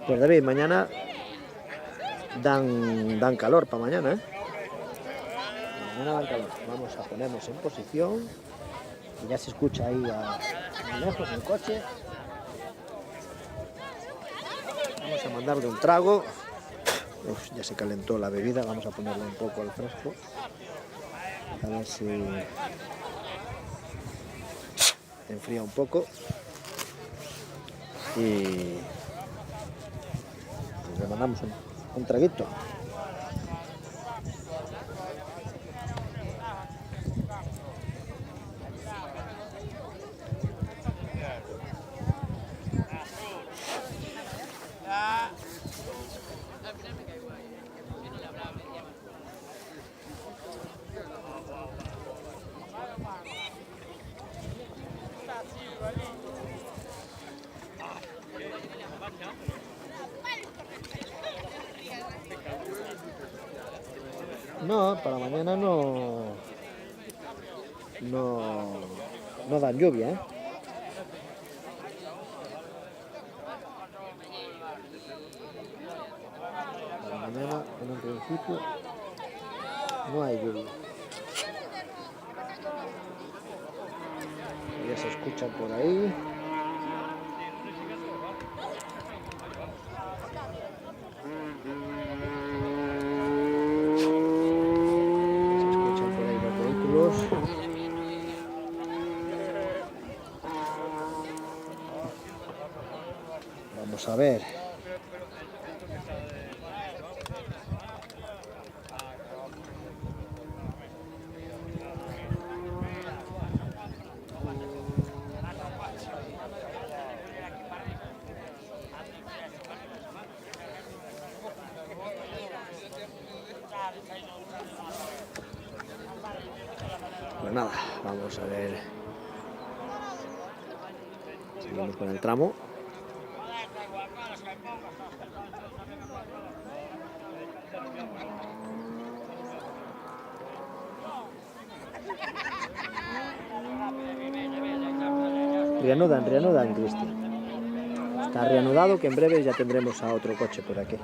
Pues David, mañana dan calor para mañana, ¿eh? Mañana dan calor. Vamos a ponernos en posición. Y ya se escucha ahí a lejos el coche. Vamos a mandarle un trago. Uf, ya se calentó la bebida. Vamos a ponerle un poco al fresco. A ver si enfría un poco. Y pues le mandamos un traguito. No, para mañana no dan lluvia, ¿eh? Para mañana, en un principio, no hay lluvia. Ya se escucha por ahí. Vamos a ver. Pues nada, vamos a ver. Seguimos con el tramo. Reanudan, Cristian. Está reanudado, que en breve ya tendremos a otro coche por aquí.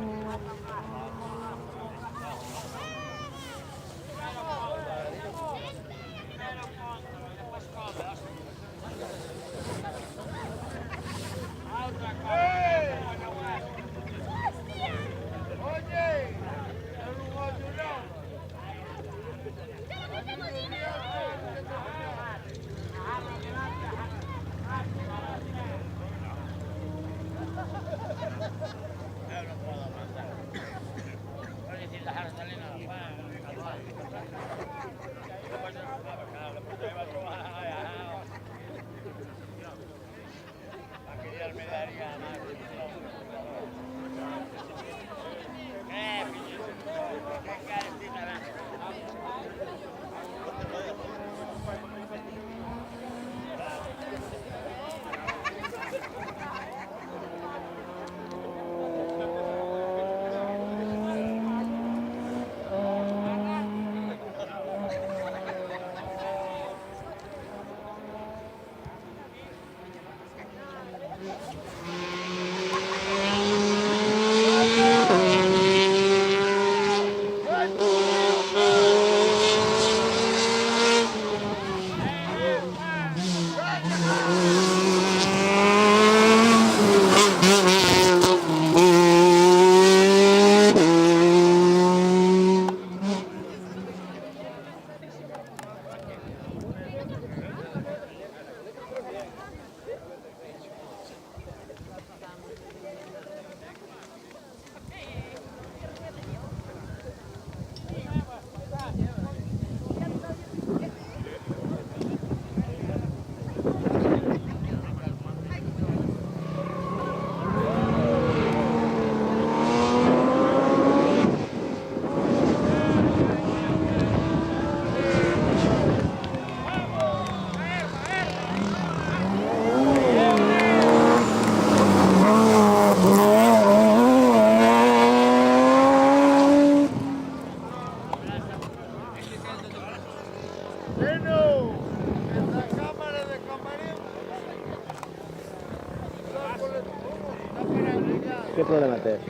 ¿Qué problema tens?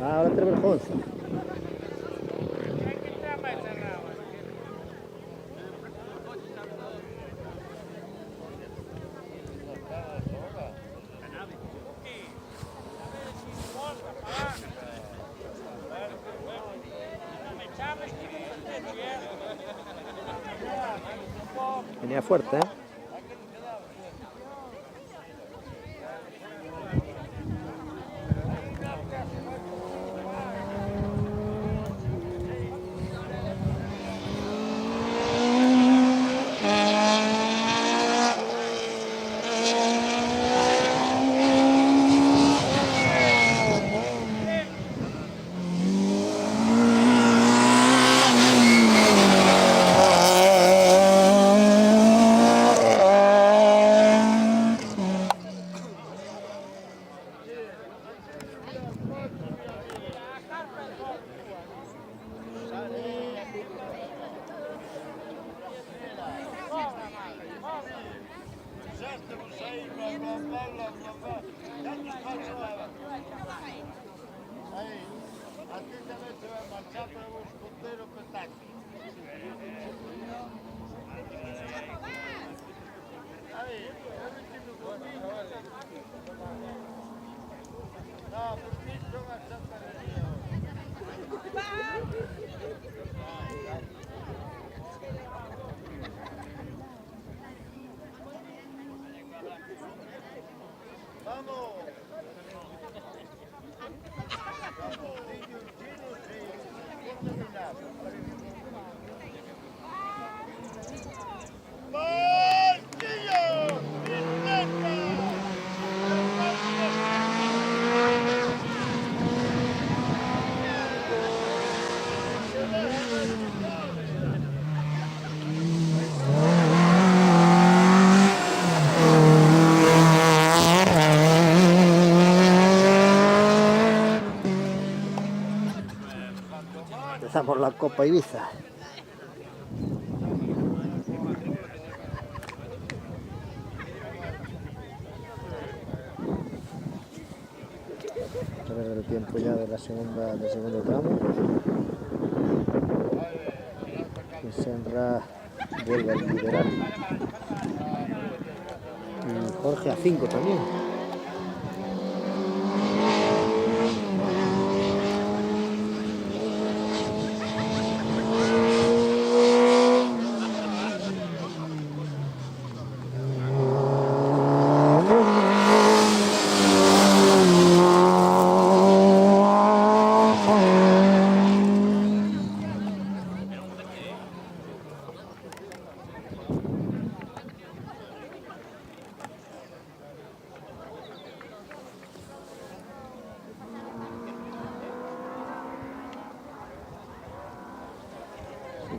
Ahora te vergonza. Venía fuerte, ¿eh? Empezamos la Copa Ibiza. A ver el tiempo ya del segundo tramo. Y Senra vuelve a liderar. Y Jorge a 5 también.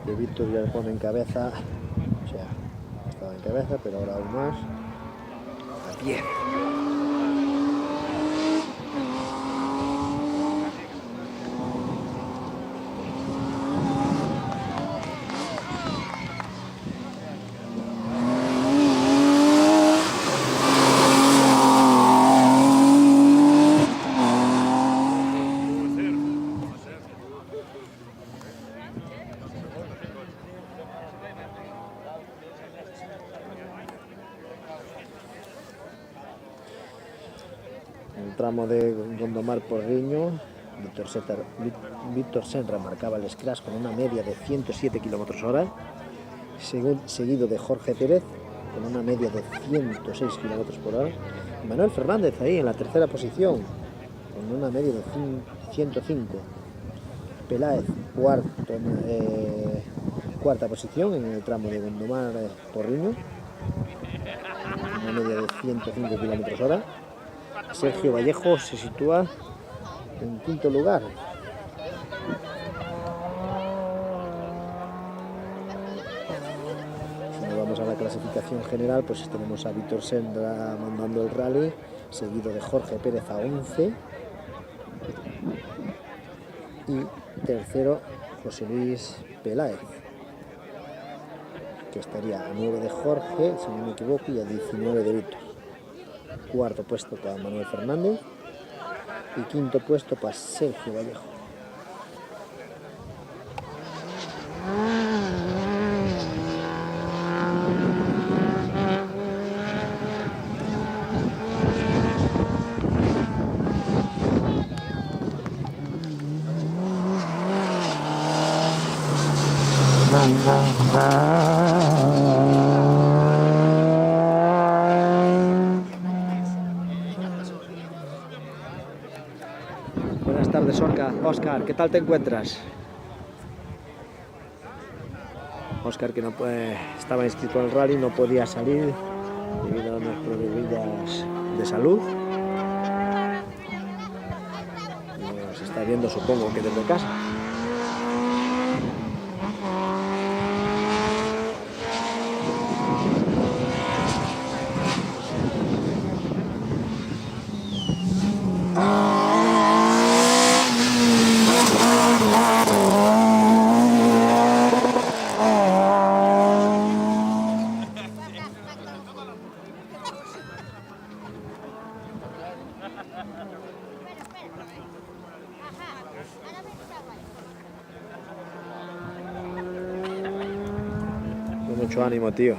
Que Víctor ya le pone en cabeza, o sea, estaba en cabeza, pero ahora aún más, a 10. El tramo de Gondomar Porriño, Víctor Senra marcaba el scratch con una media de 107 km/h, seguido de Jorge Pérez con una media de 106 km/h. Manuel Fernández ahí en la tercera posición con una media de 105. Peláez cuarta posición en el tramo de Gondomar Porriño, una media de 105 km/h. Sergio Vallejo se sitúa en quinto lugar. Si nos vamos a la clasificación general, pues tenemos a Víctor Senra mandando el rally, seguido de Jorge Pérez a 11 y tercero José Luis Peláez, que estaría a 9 de Jorge, si no me equivoco, y a 19 de Víctor. cuarto puesto para Manuel Fernández y quinto puesto para Sergio Vallejo. Buenas tardes, Óscar, ¿qué tal te encuentras? Óscar, que estaba inscrito al rally, no podía salir debido a unas problemillas de salud. Nos está viendo, supongo que desde casa. Con mucho ánimo, tío.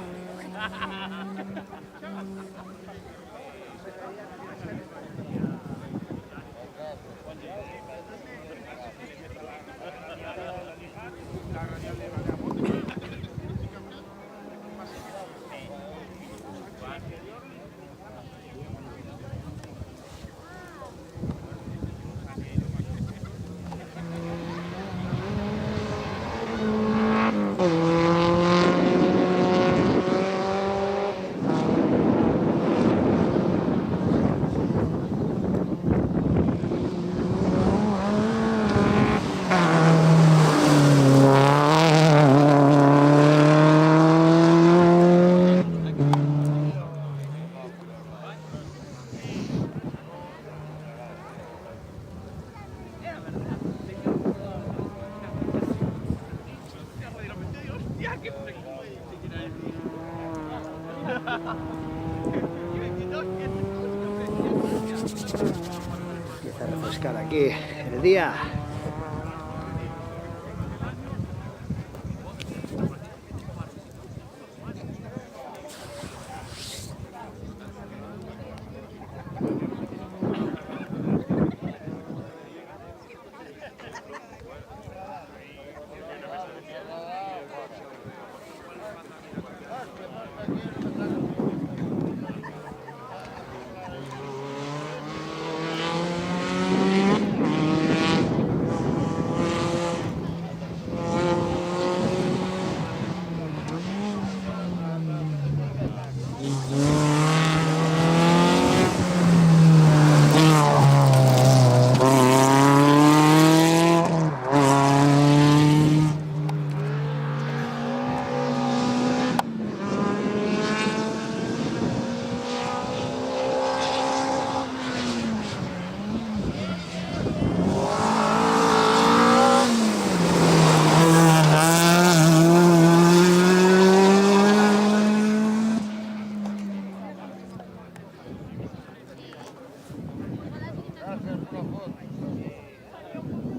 Empieza a refrescar aquí el día.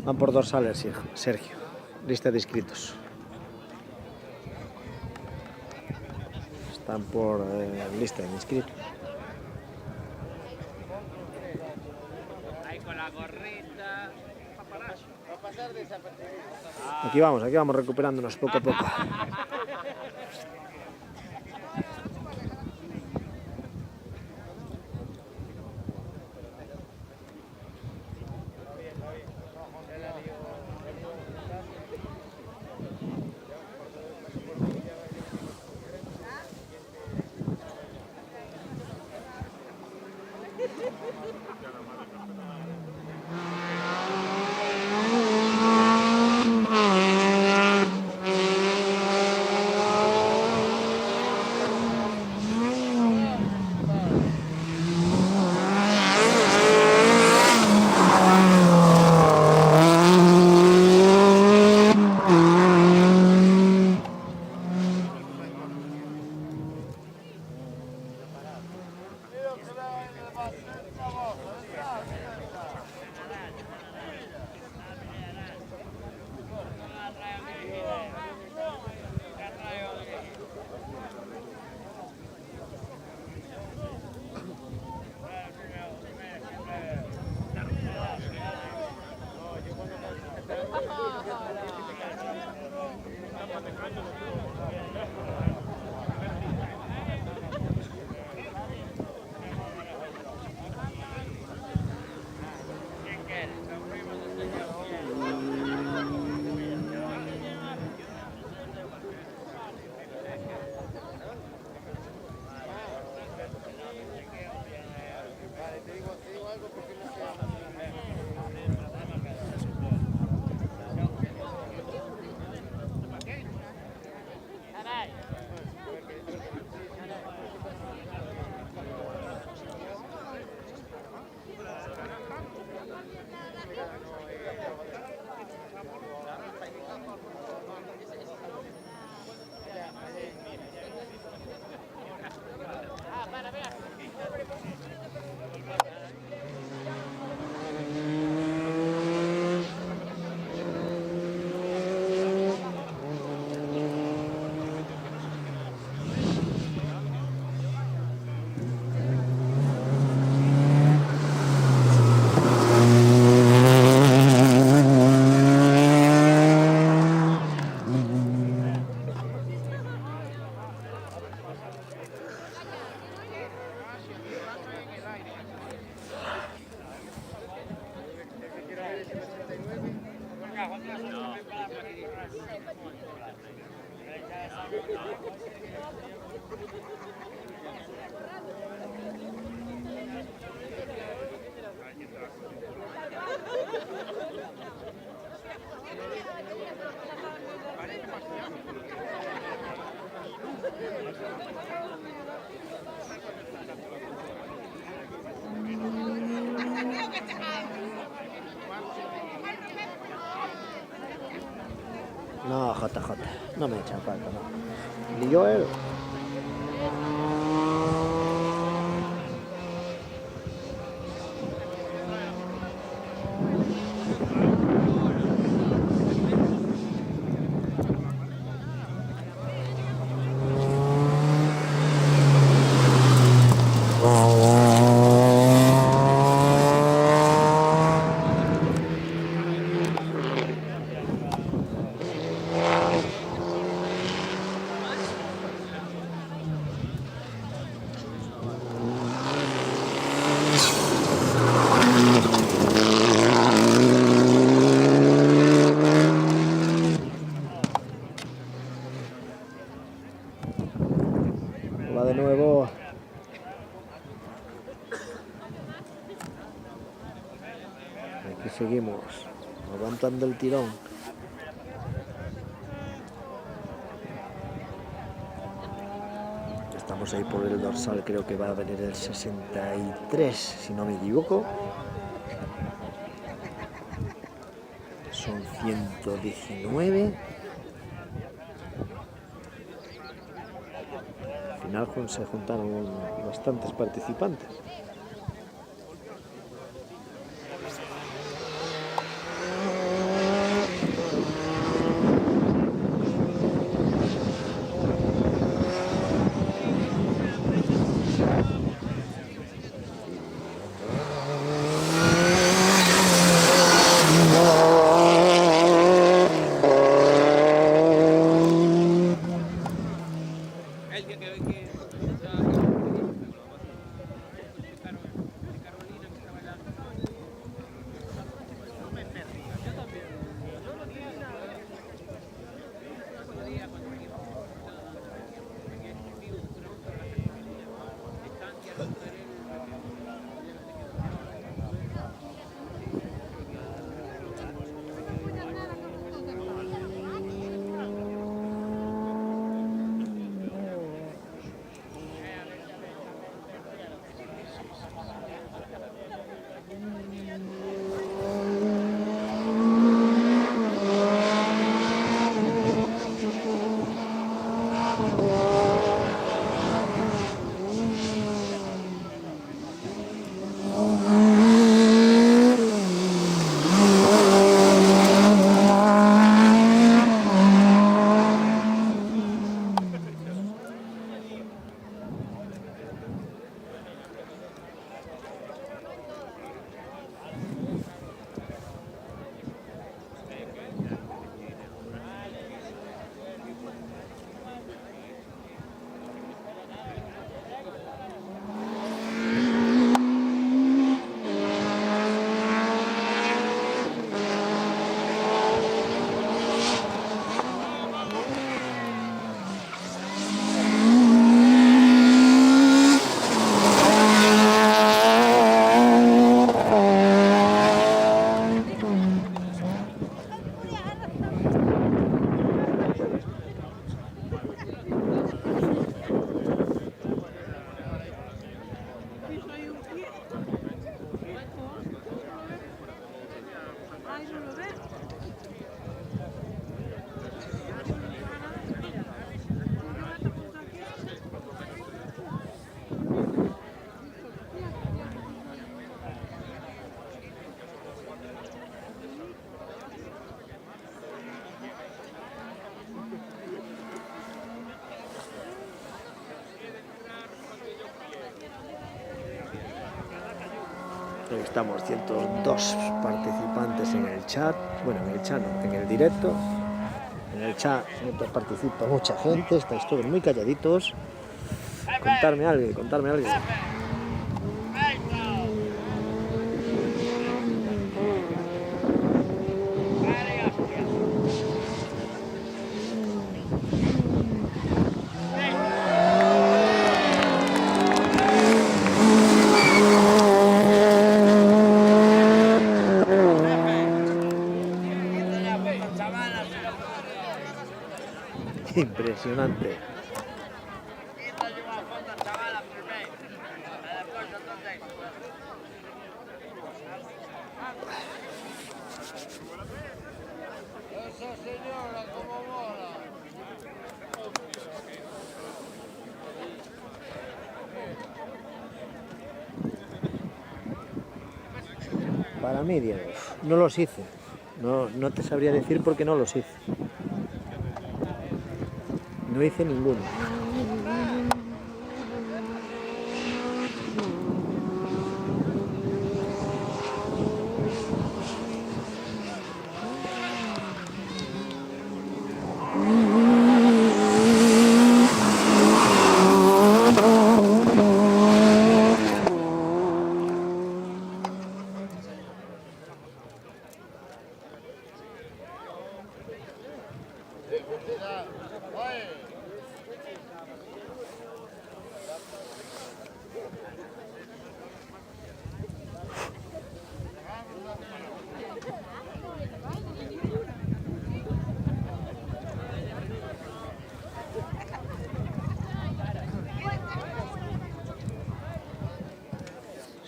Van por dorsales, Sergio. Lista de inscritos. Están por lista de inscritos. Aquí vamos recuperándonos poco a poco. No, JJ, no me echan falta, no. Ni Joel. Va de nuevo. Aquí seguimos, aguantando el tirón. Estamos ahí por el dorsal, creo que va a venir el 63, si no me equivoco. Son 119. Al final se juntaron bastantes participantes. Ahí estamos, 102 participantes en el chat. Bueno, en el chat no, en el directo. En el chat participa mucha gente, estáis todos muy calladitos. Contarme algo, contarme algo. Impresionante. Para mí, Diego, no los hice. No te sabría decir por qué no los hice. No hice ninguno.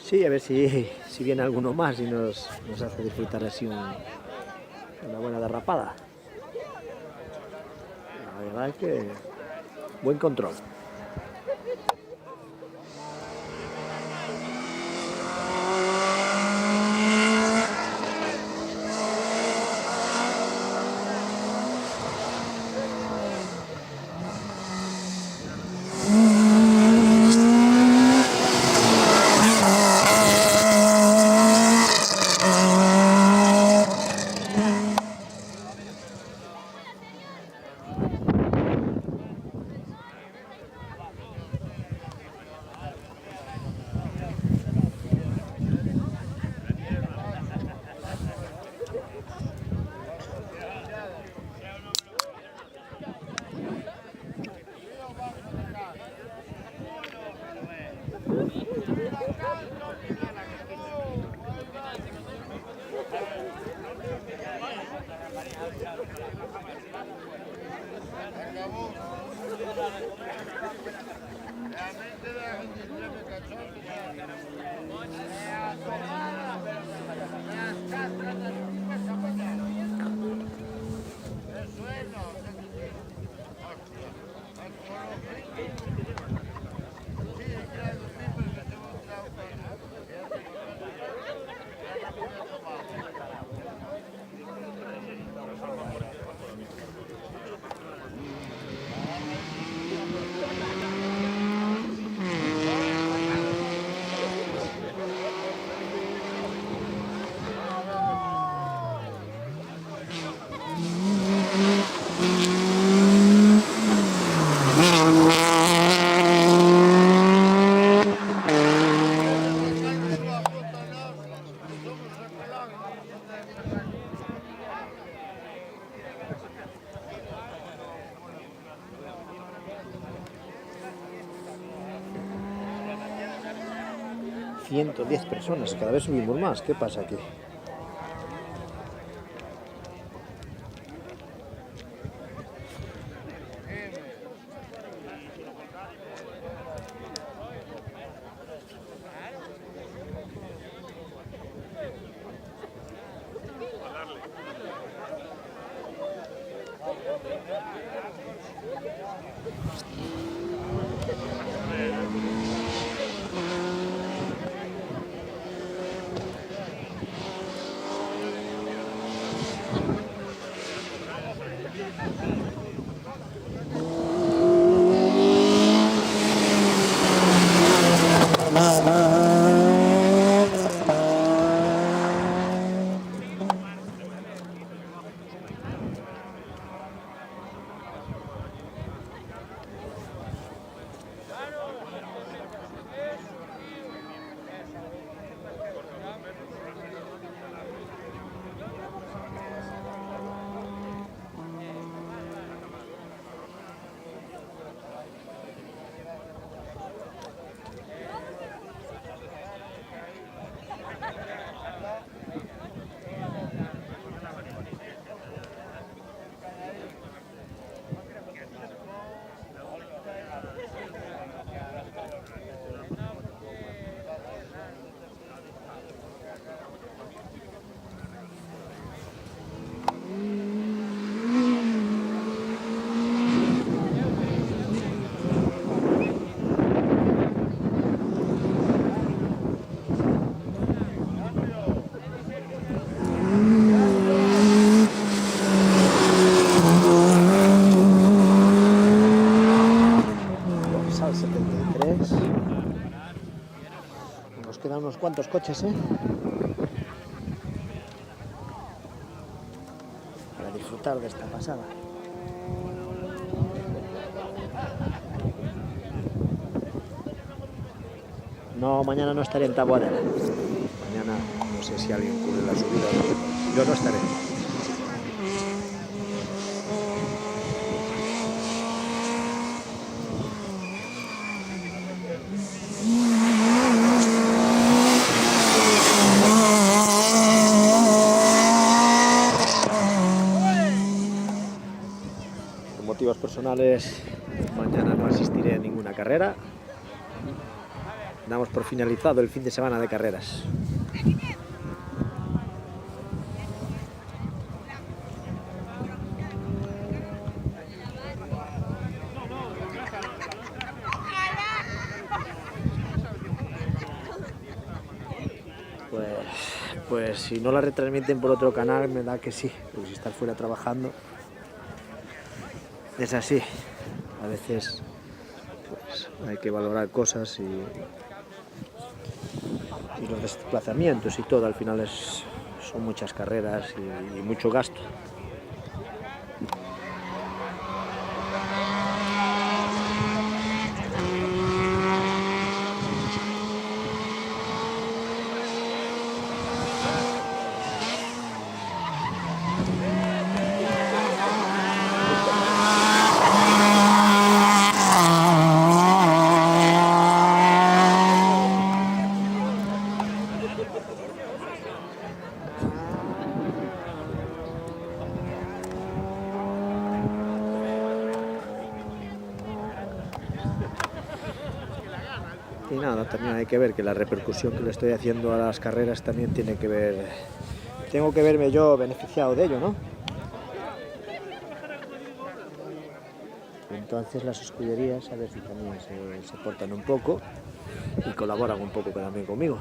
Sí, a ver si viene alguno más y nos hace disfrutar así una buena derrapada. La verdad es que buen control. ...110 personas, cada vez subimos más. ¿Qué pasa aquí? cuantos coches, para disfrutar de esta pasada. No, mañana no estaré en Taboadera. Mañana no sé si alguien cubre la subida. Yo no estaré. Por motivos personales, mañana no asistiré a ninguna carrera. Damos por finalizado el fin de semana de carreras. Pues si no la retransmiten por otro canal, me da que sí, porque si estás fuera trabajando, es así. A veces pues, hay que valorar cosas y los desplazamientos y todo, al final son muchas carreras y mucho gasto. Y nada, también hay que ver que la repercusión que le estoy haciendo a las carreras también tiene que ver, tengo que verme yo beneficiado de ello, ¿no? Entonces las escuderías a ver si también se portan un poco y colaboran un poco también conmigo.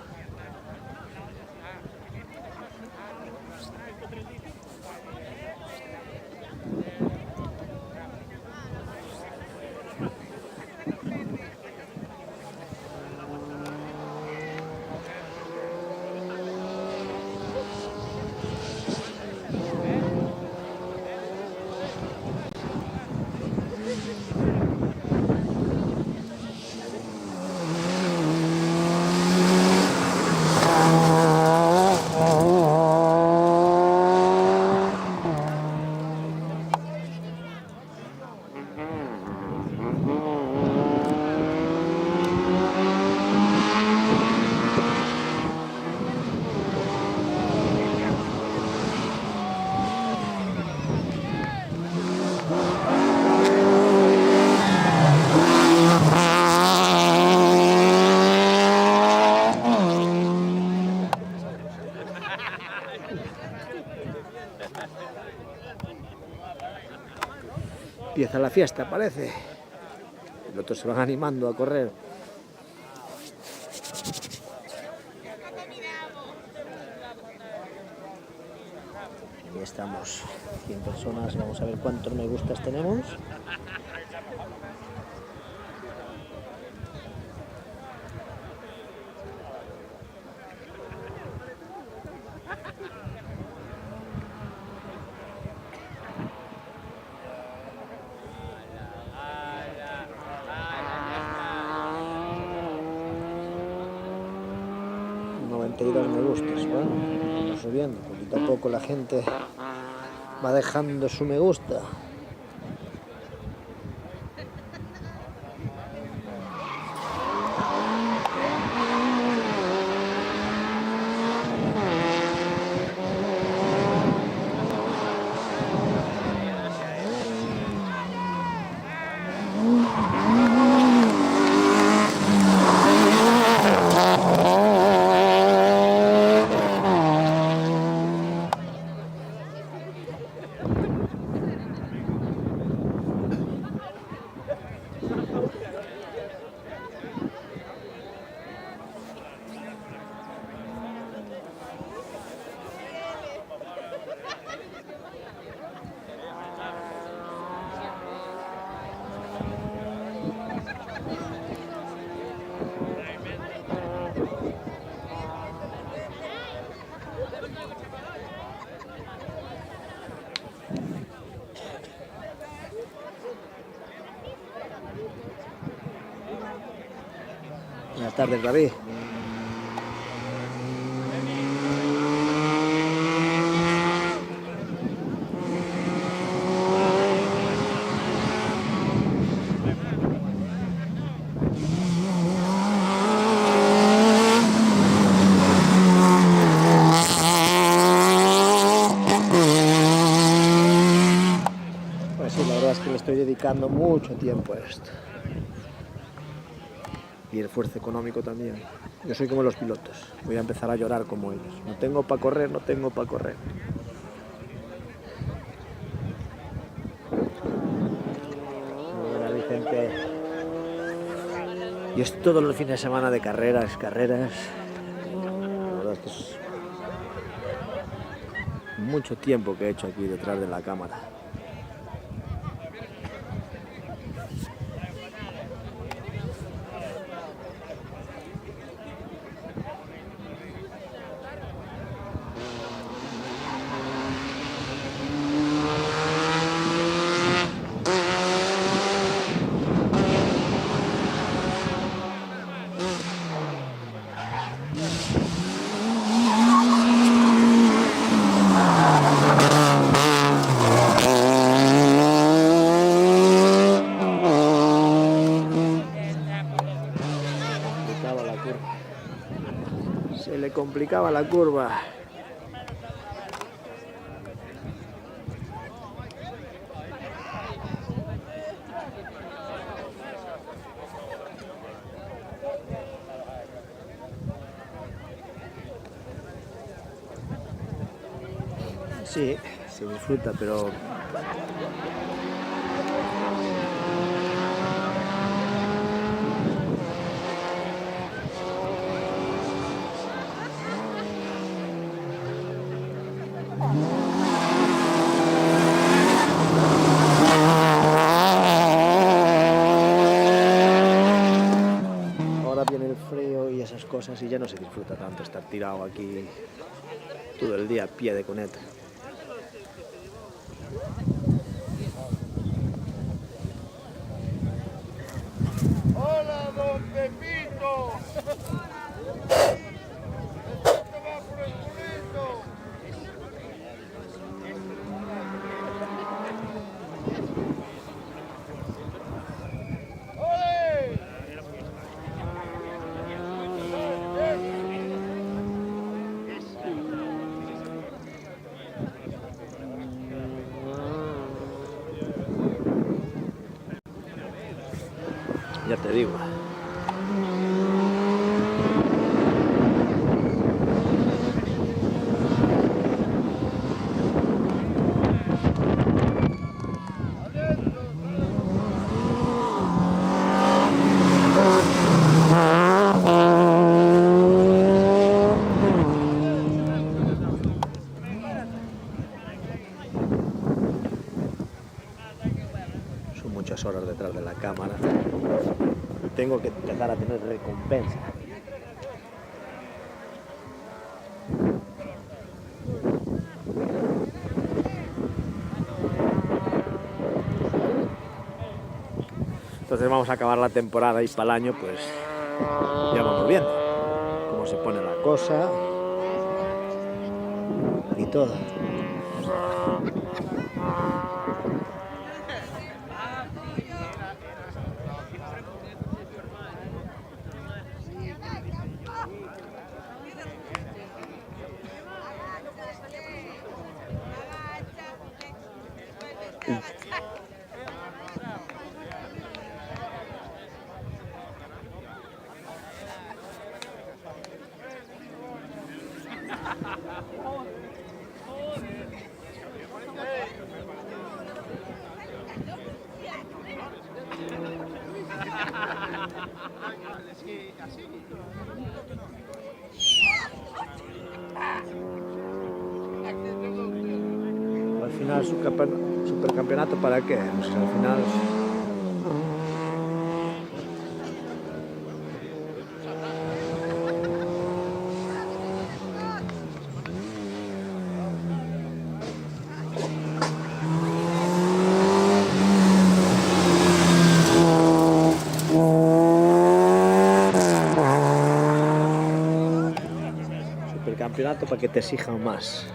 Empieza la fiesta, parece. Los otros se van animando a correr. Y estamos 100 personas, vamos a ver cuántos me gustas tenemos. Me gustas, bueno, vamos subiendo, poquito a poco la gente va dejando su me gusta. Buenas tardes, David. Pues sí, la verdad es que le estoy dedicando mucho tiempo a esto. Y el esfuerzo económico también. Yo soy como los pilotos, voy a empezar a llorar como ellos. No tengo para correr, no tengo para correr. Hola, Vicente. Y es todos los fines de semana de carreras. La verdad es que es mucho tiempo que he hecho aquí detrás de la cámara. Se le complicaba la curva. Sí, se disfruta, pero ahora viene el frío y esas cosas y ya no se disfruta tanto estar tirado aquí todo el día a pie de cuneta. ¡Hola, don Pepito! ¡Esto va por el culito! ¡Ole! Ya te digo. Son muchas horas detrás de la cámara. Tengo que empezar a tener recompensa. Entonces vamos a acabar la temporada y para el año pues ya vamos viendo cómo se pone la cosa y todo. Al final supercampeonato para qué, pues al final campeonato para que te exijan más.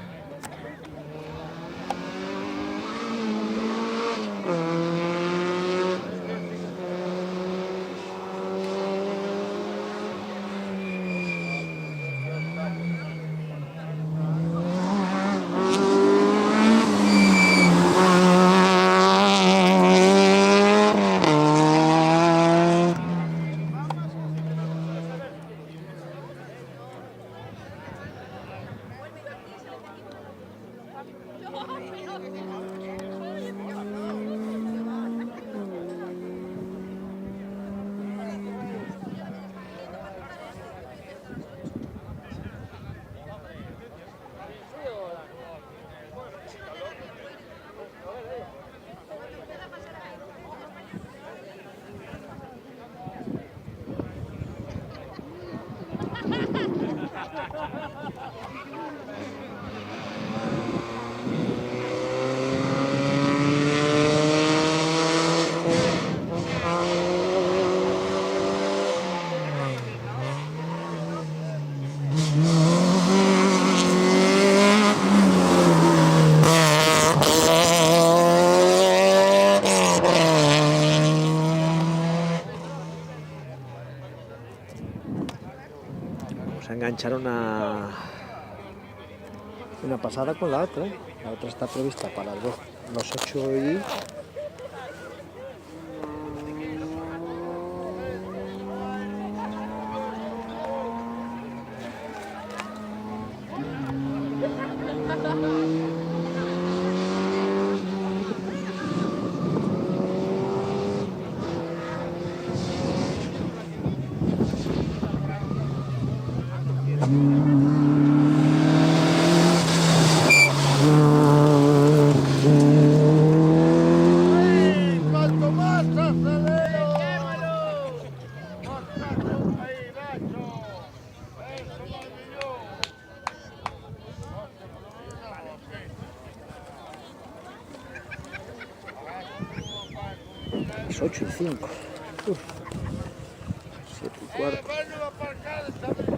Vamos a enganchar una pasada con la otra. La otra está prevista para los 8 y... Cuanto más acelero. Ahí, Nacho. Eso, maravilloso. 8 y 5. 7 y cuarto. Vengo a aparcar esta bicicleta.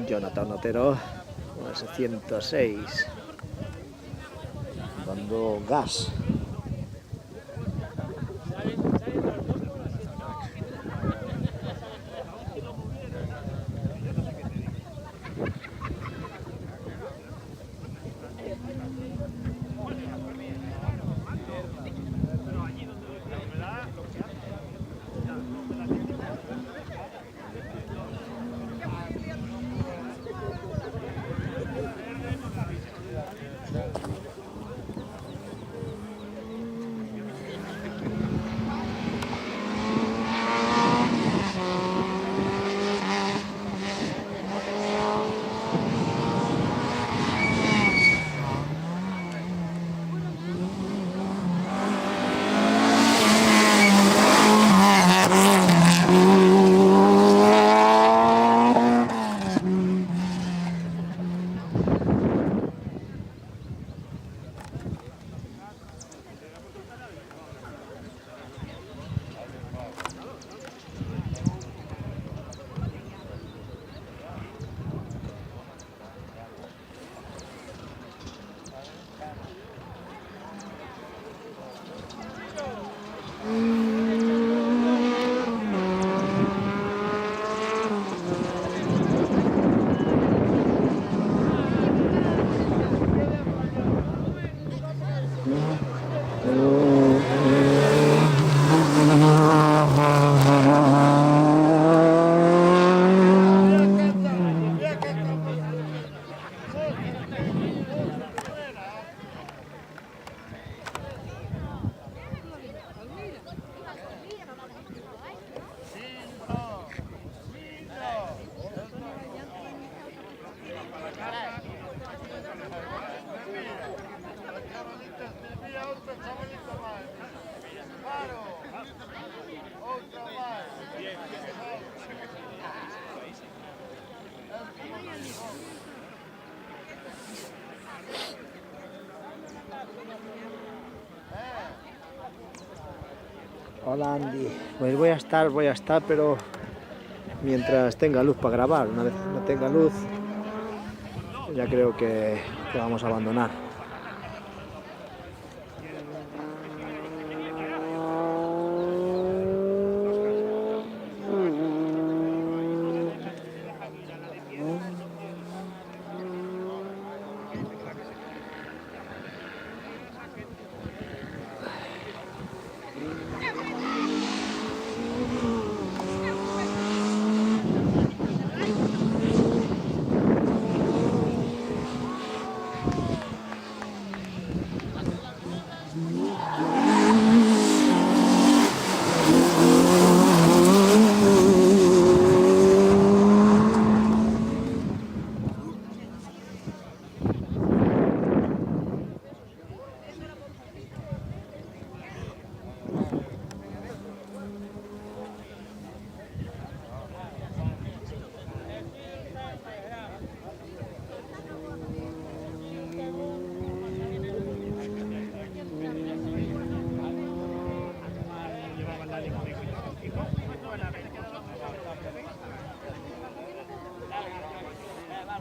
Jonathan Otero, con ese 106, dando gas. Hola Andy, pues voy a estar, pero mientras tenga luz para grabar. Una vez no tenga luz, ya creo que vamos a abandonar.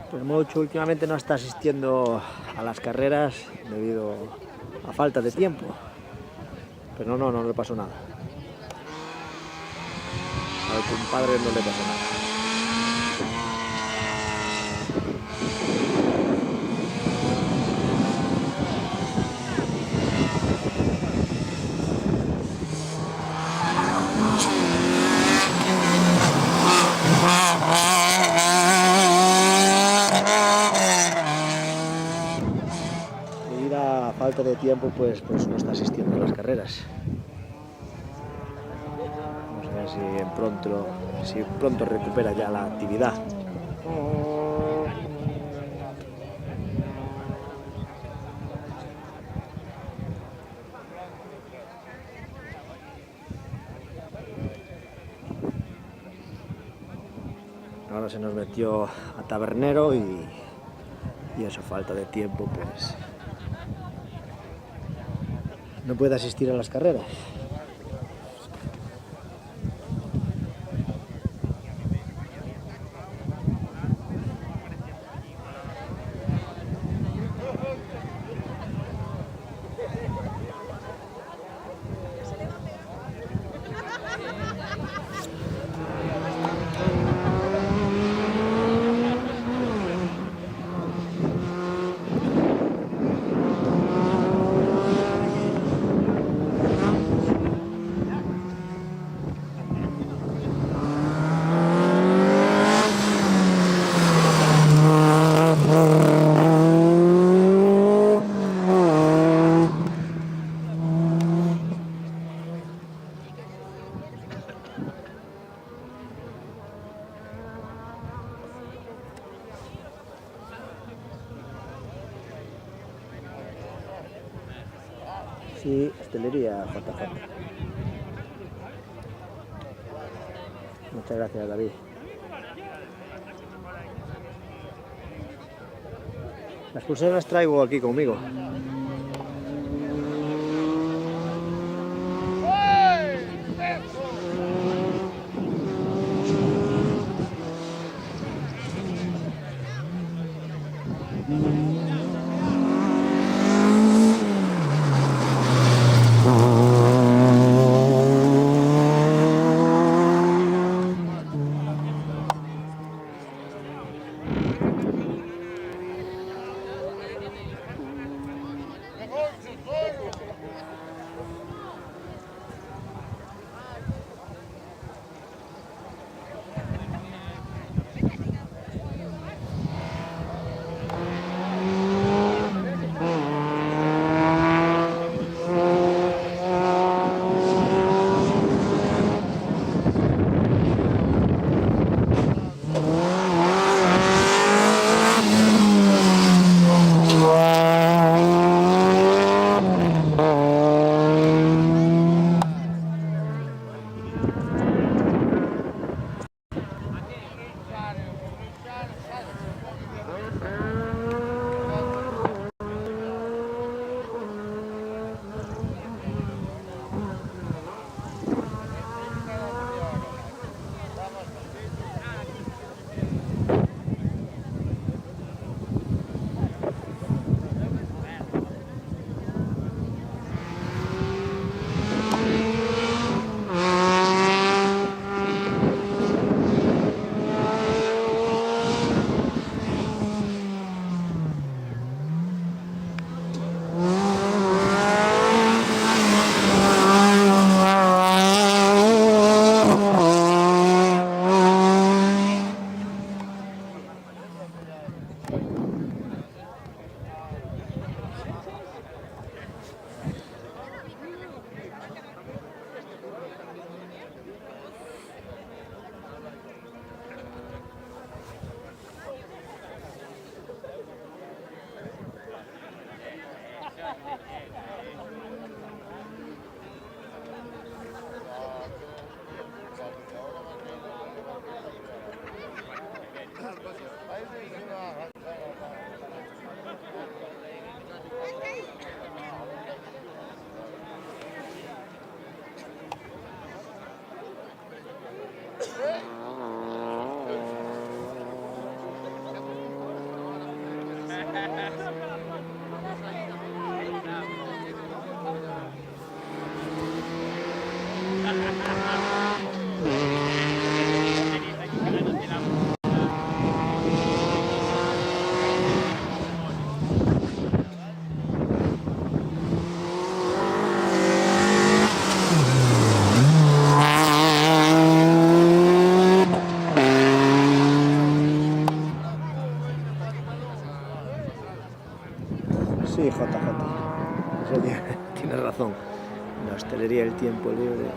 Pues Mocho últimamente no está asistiendo a las carreras debido a falta de tiempo. Pero no le pasó nada. Al compadre no le pasó nada. Falta de tiempo, pues no está asistiendo a las carreras. Vamos a ver si pronto recupera ya la actividad. Ahora se nos metió a tabernero y eso, falta de tiempo, pues no puede asistir a las carreras. Sí, hostelería JJ. Muchas gracias, David. Las pulseras las traigo aquí conmigo. La hostelería El Tiempo Libre.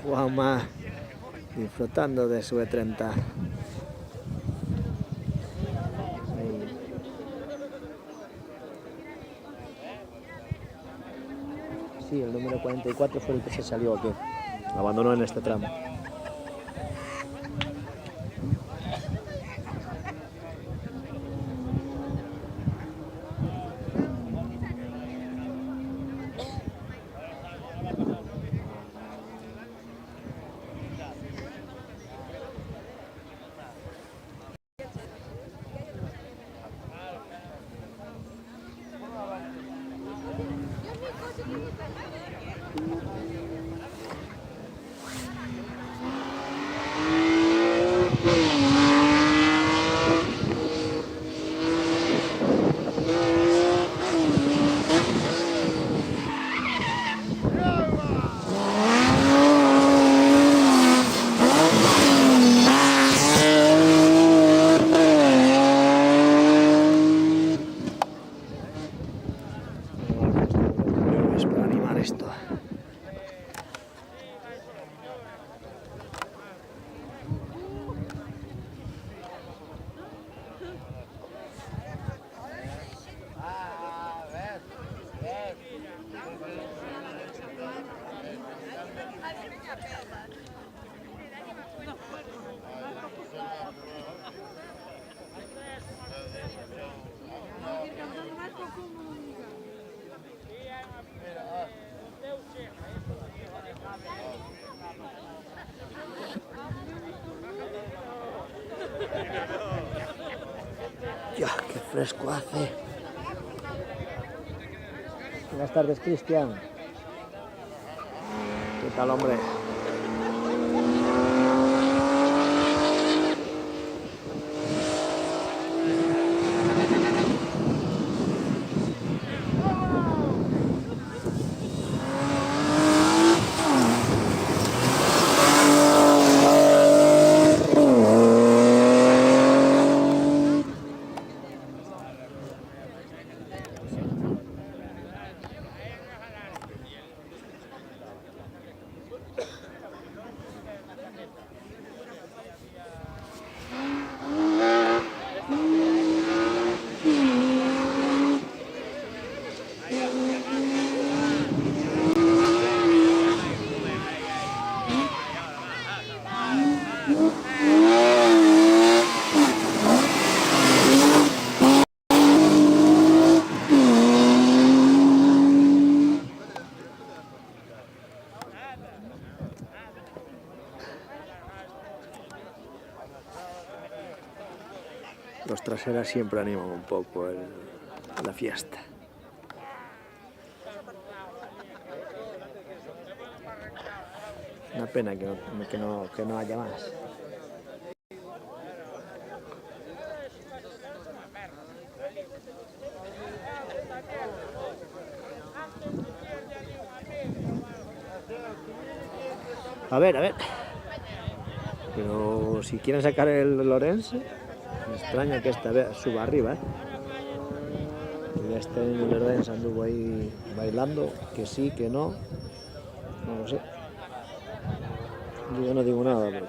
Juanma disfrutando de su E30. Sí, el número 44 fue el que se salió aquí. Abandonó en este tramo. Para animar esto. Ya, qué fresco hace. Buenas tardes, Cristian. ¿Qué tal, hombre? Los traseras siempre animan un poco la fiesta. Una pena que no haya más. A ver. Pero si quieren sacar el Lorenz, me extraña que esta vez suba arriba, ¿eh? Ya está en el Lorenz, anduvo ahí bailando, que sí, que no lo sé. Yo no digo nada, pero...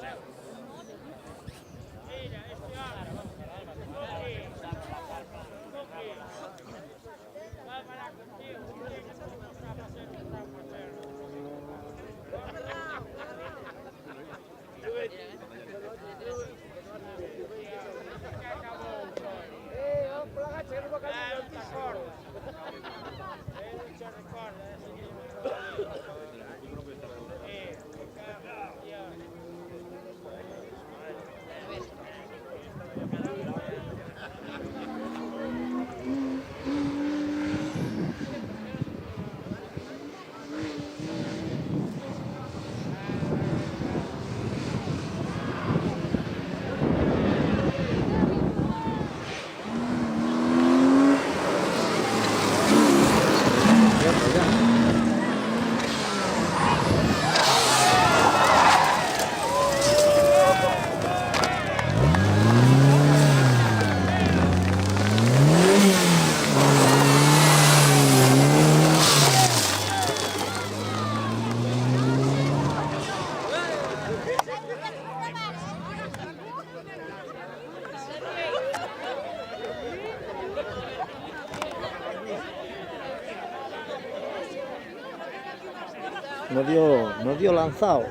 No dio lanzado.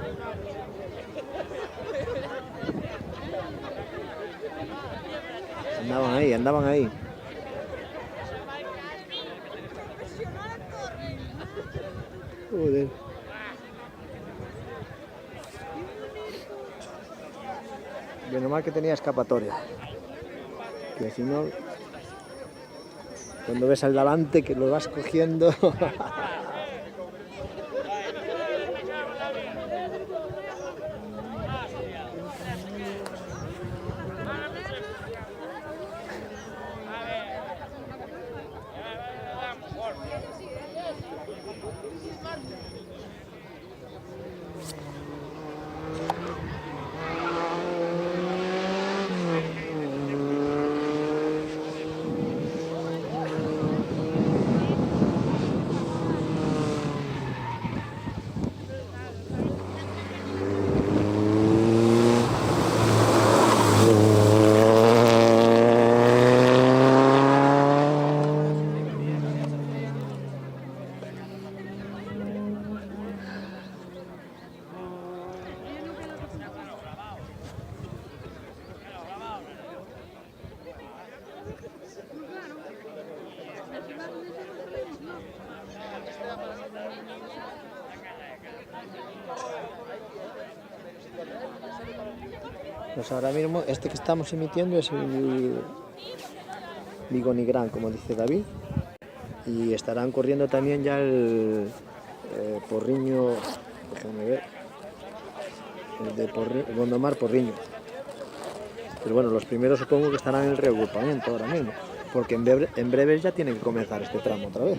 Andaban ahí. Joder. Menos mal que tenía escapatoria. Que si no, cuando ves al delante que lo vas cogiendo. Pues ahora mismo este que estamos emitiendo es el Bigonigrán, como dice David, y estarán corriendo también ya el Porriño, déjame ver, el de Gondomar Porriño. Pero bueno, los primeros supongo que estarán en el reagrupamiento ahora mismo, porque en breve ya tiene que comenzar este tramo otra vez.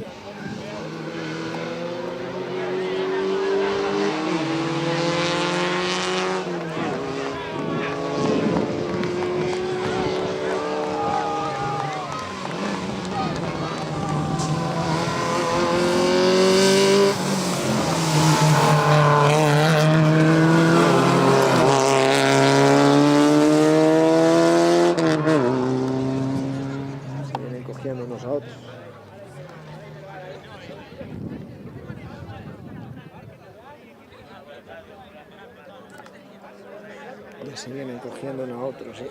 Unos a otros. Ya se vienen cogiendo unos a otros, ¿eh?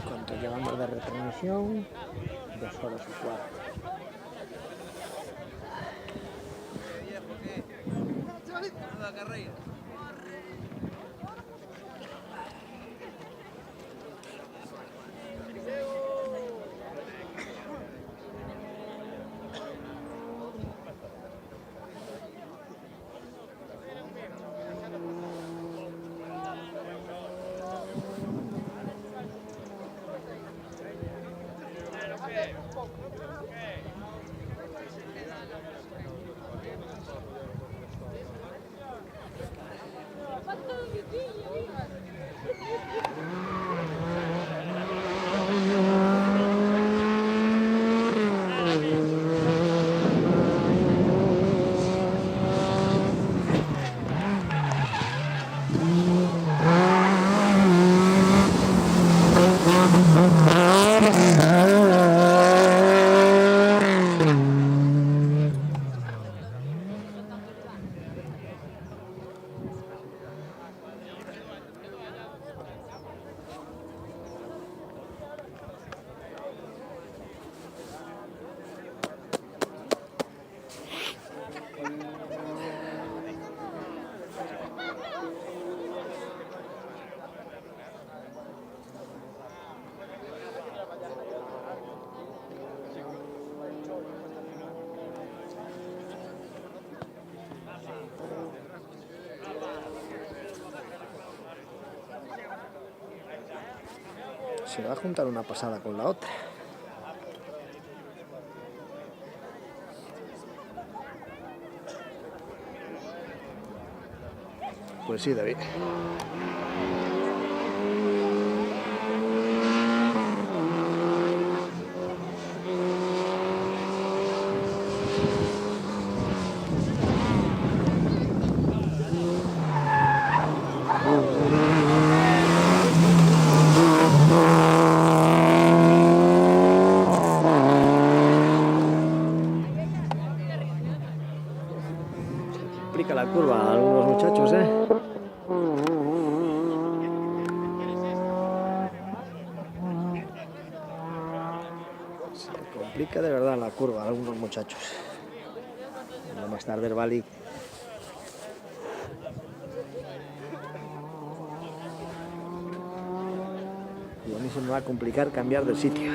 ¿Cuánto llevamos de retransmisión? 2 horas y cuarto. Se va a juntar una pasada con la otra. Pues sí, David. Explica la curva a algunos muchachos, ¿eh? Se complica de verdad la curva a algunos muchachos. No más tarde el Bali. Y a mí se me va a complicar cambiar de sitio.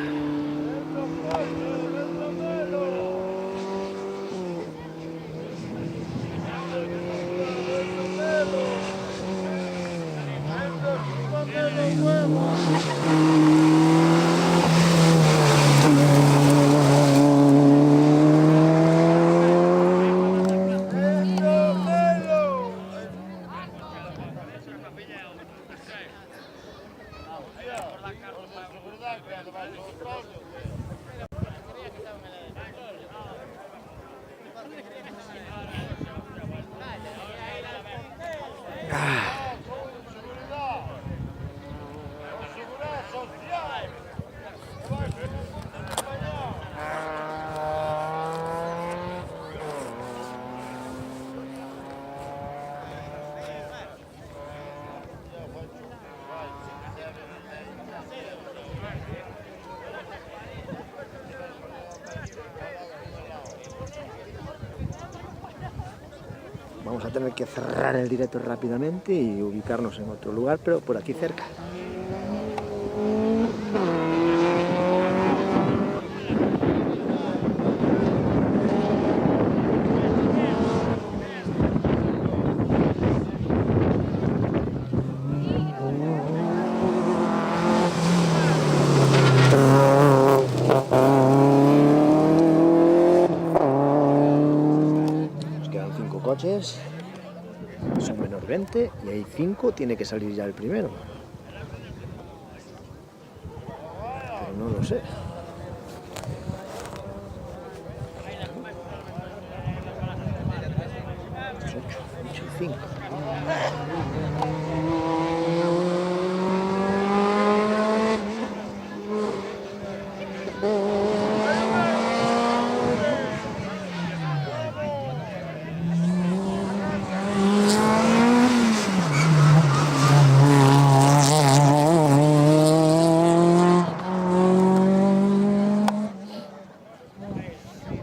Vamos a tener que cerrar el directo rápidamente y ubicarnos en otro lugar, pero por aquí cerca. Coches, son menos 20 y hay 5, tiene que salir ya el primero, pero no lo sé. Es 8 y 5.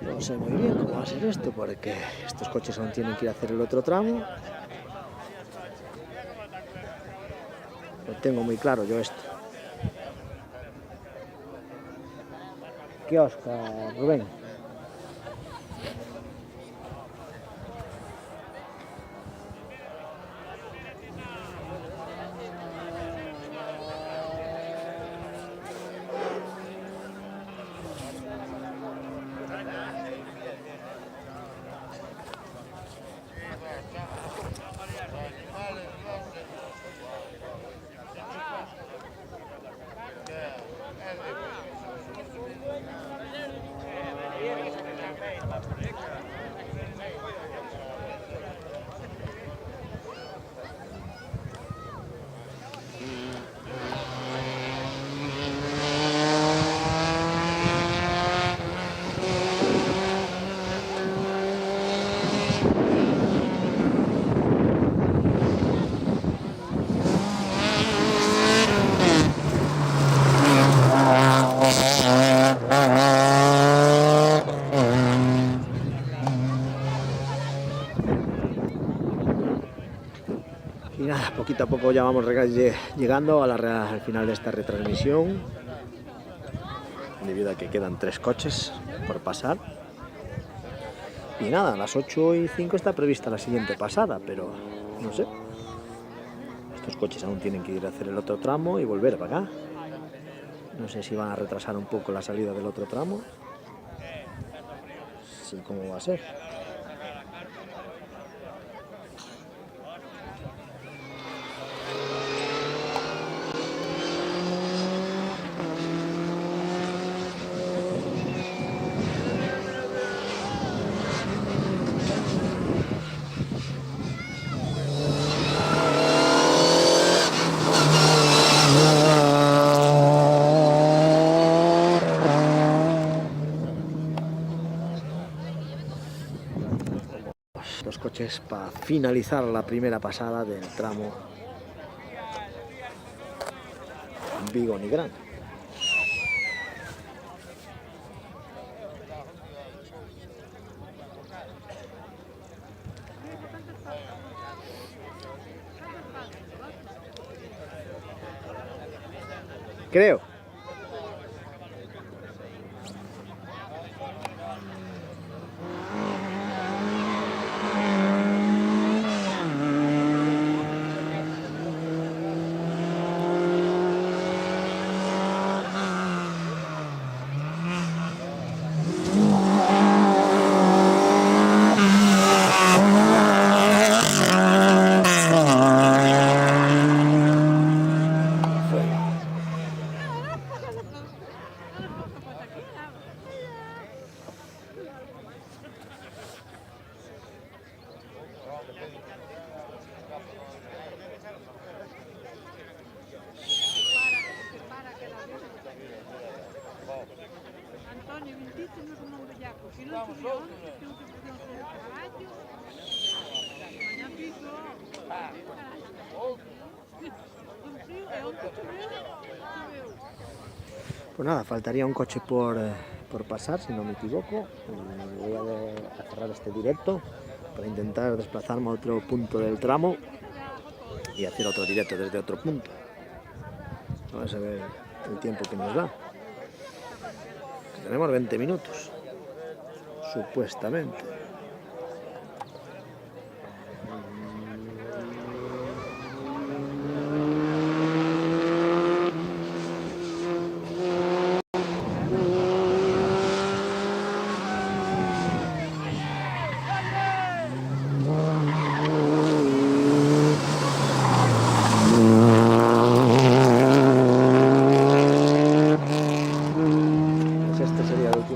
No sé muy bien cómo va a ser esto, porque estos coches aún tienen que ir a hacer el otro tramo. Lo tengo muy claro yo esto. ¿Qué Oscar, Rubén? Y nada, poquito a poco ya vamos llegando al final de esta retransmisión, debido a que quedan 3 coches por pasar. Y nada, a las 8 y 5 está prevista la siguiente pasada, pero no sé. Estos coches aún tienen que ir a hacer el otro tramo y volver para acá. No sé si van a retrasar un poco la salida del otro tramo. Sí, cómo va a ser. Los coches para finalizar la primera pasada del tramo Vigo-Nigrán. Creo. Antonio, bentísimo como un bellaco. Si non subió, tengo que poner un traballo. Mañá piso. Un frío, e onde choveu. Pues nada, faltaría un coche por pasar, si no me equivoco. Voy a cerrar este directo para intentar desplazarme a otro punto del tramo y hacer otro directo desde otro punto. Vamos a ver el tiempo que nos da. Tenemos 20 minutos, supuestamente.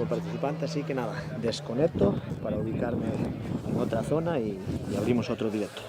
Participante, así que nada, desconecto para ubicarme en otra zona y abrimos otro directo.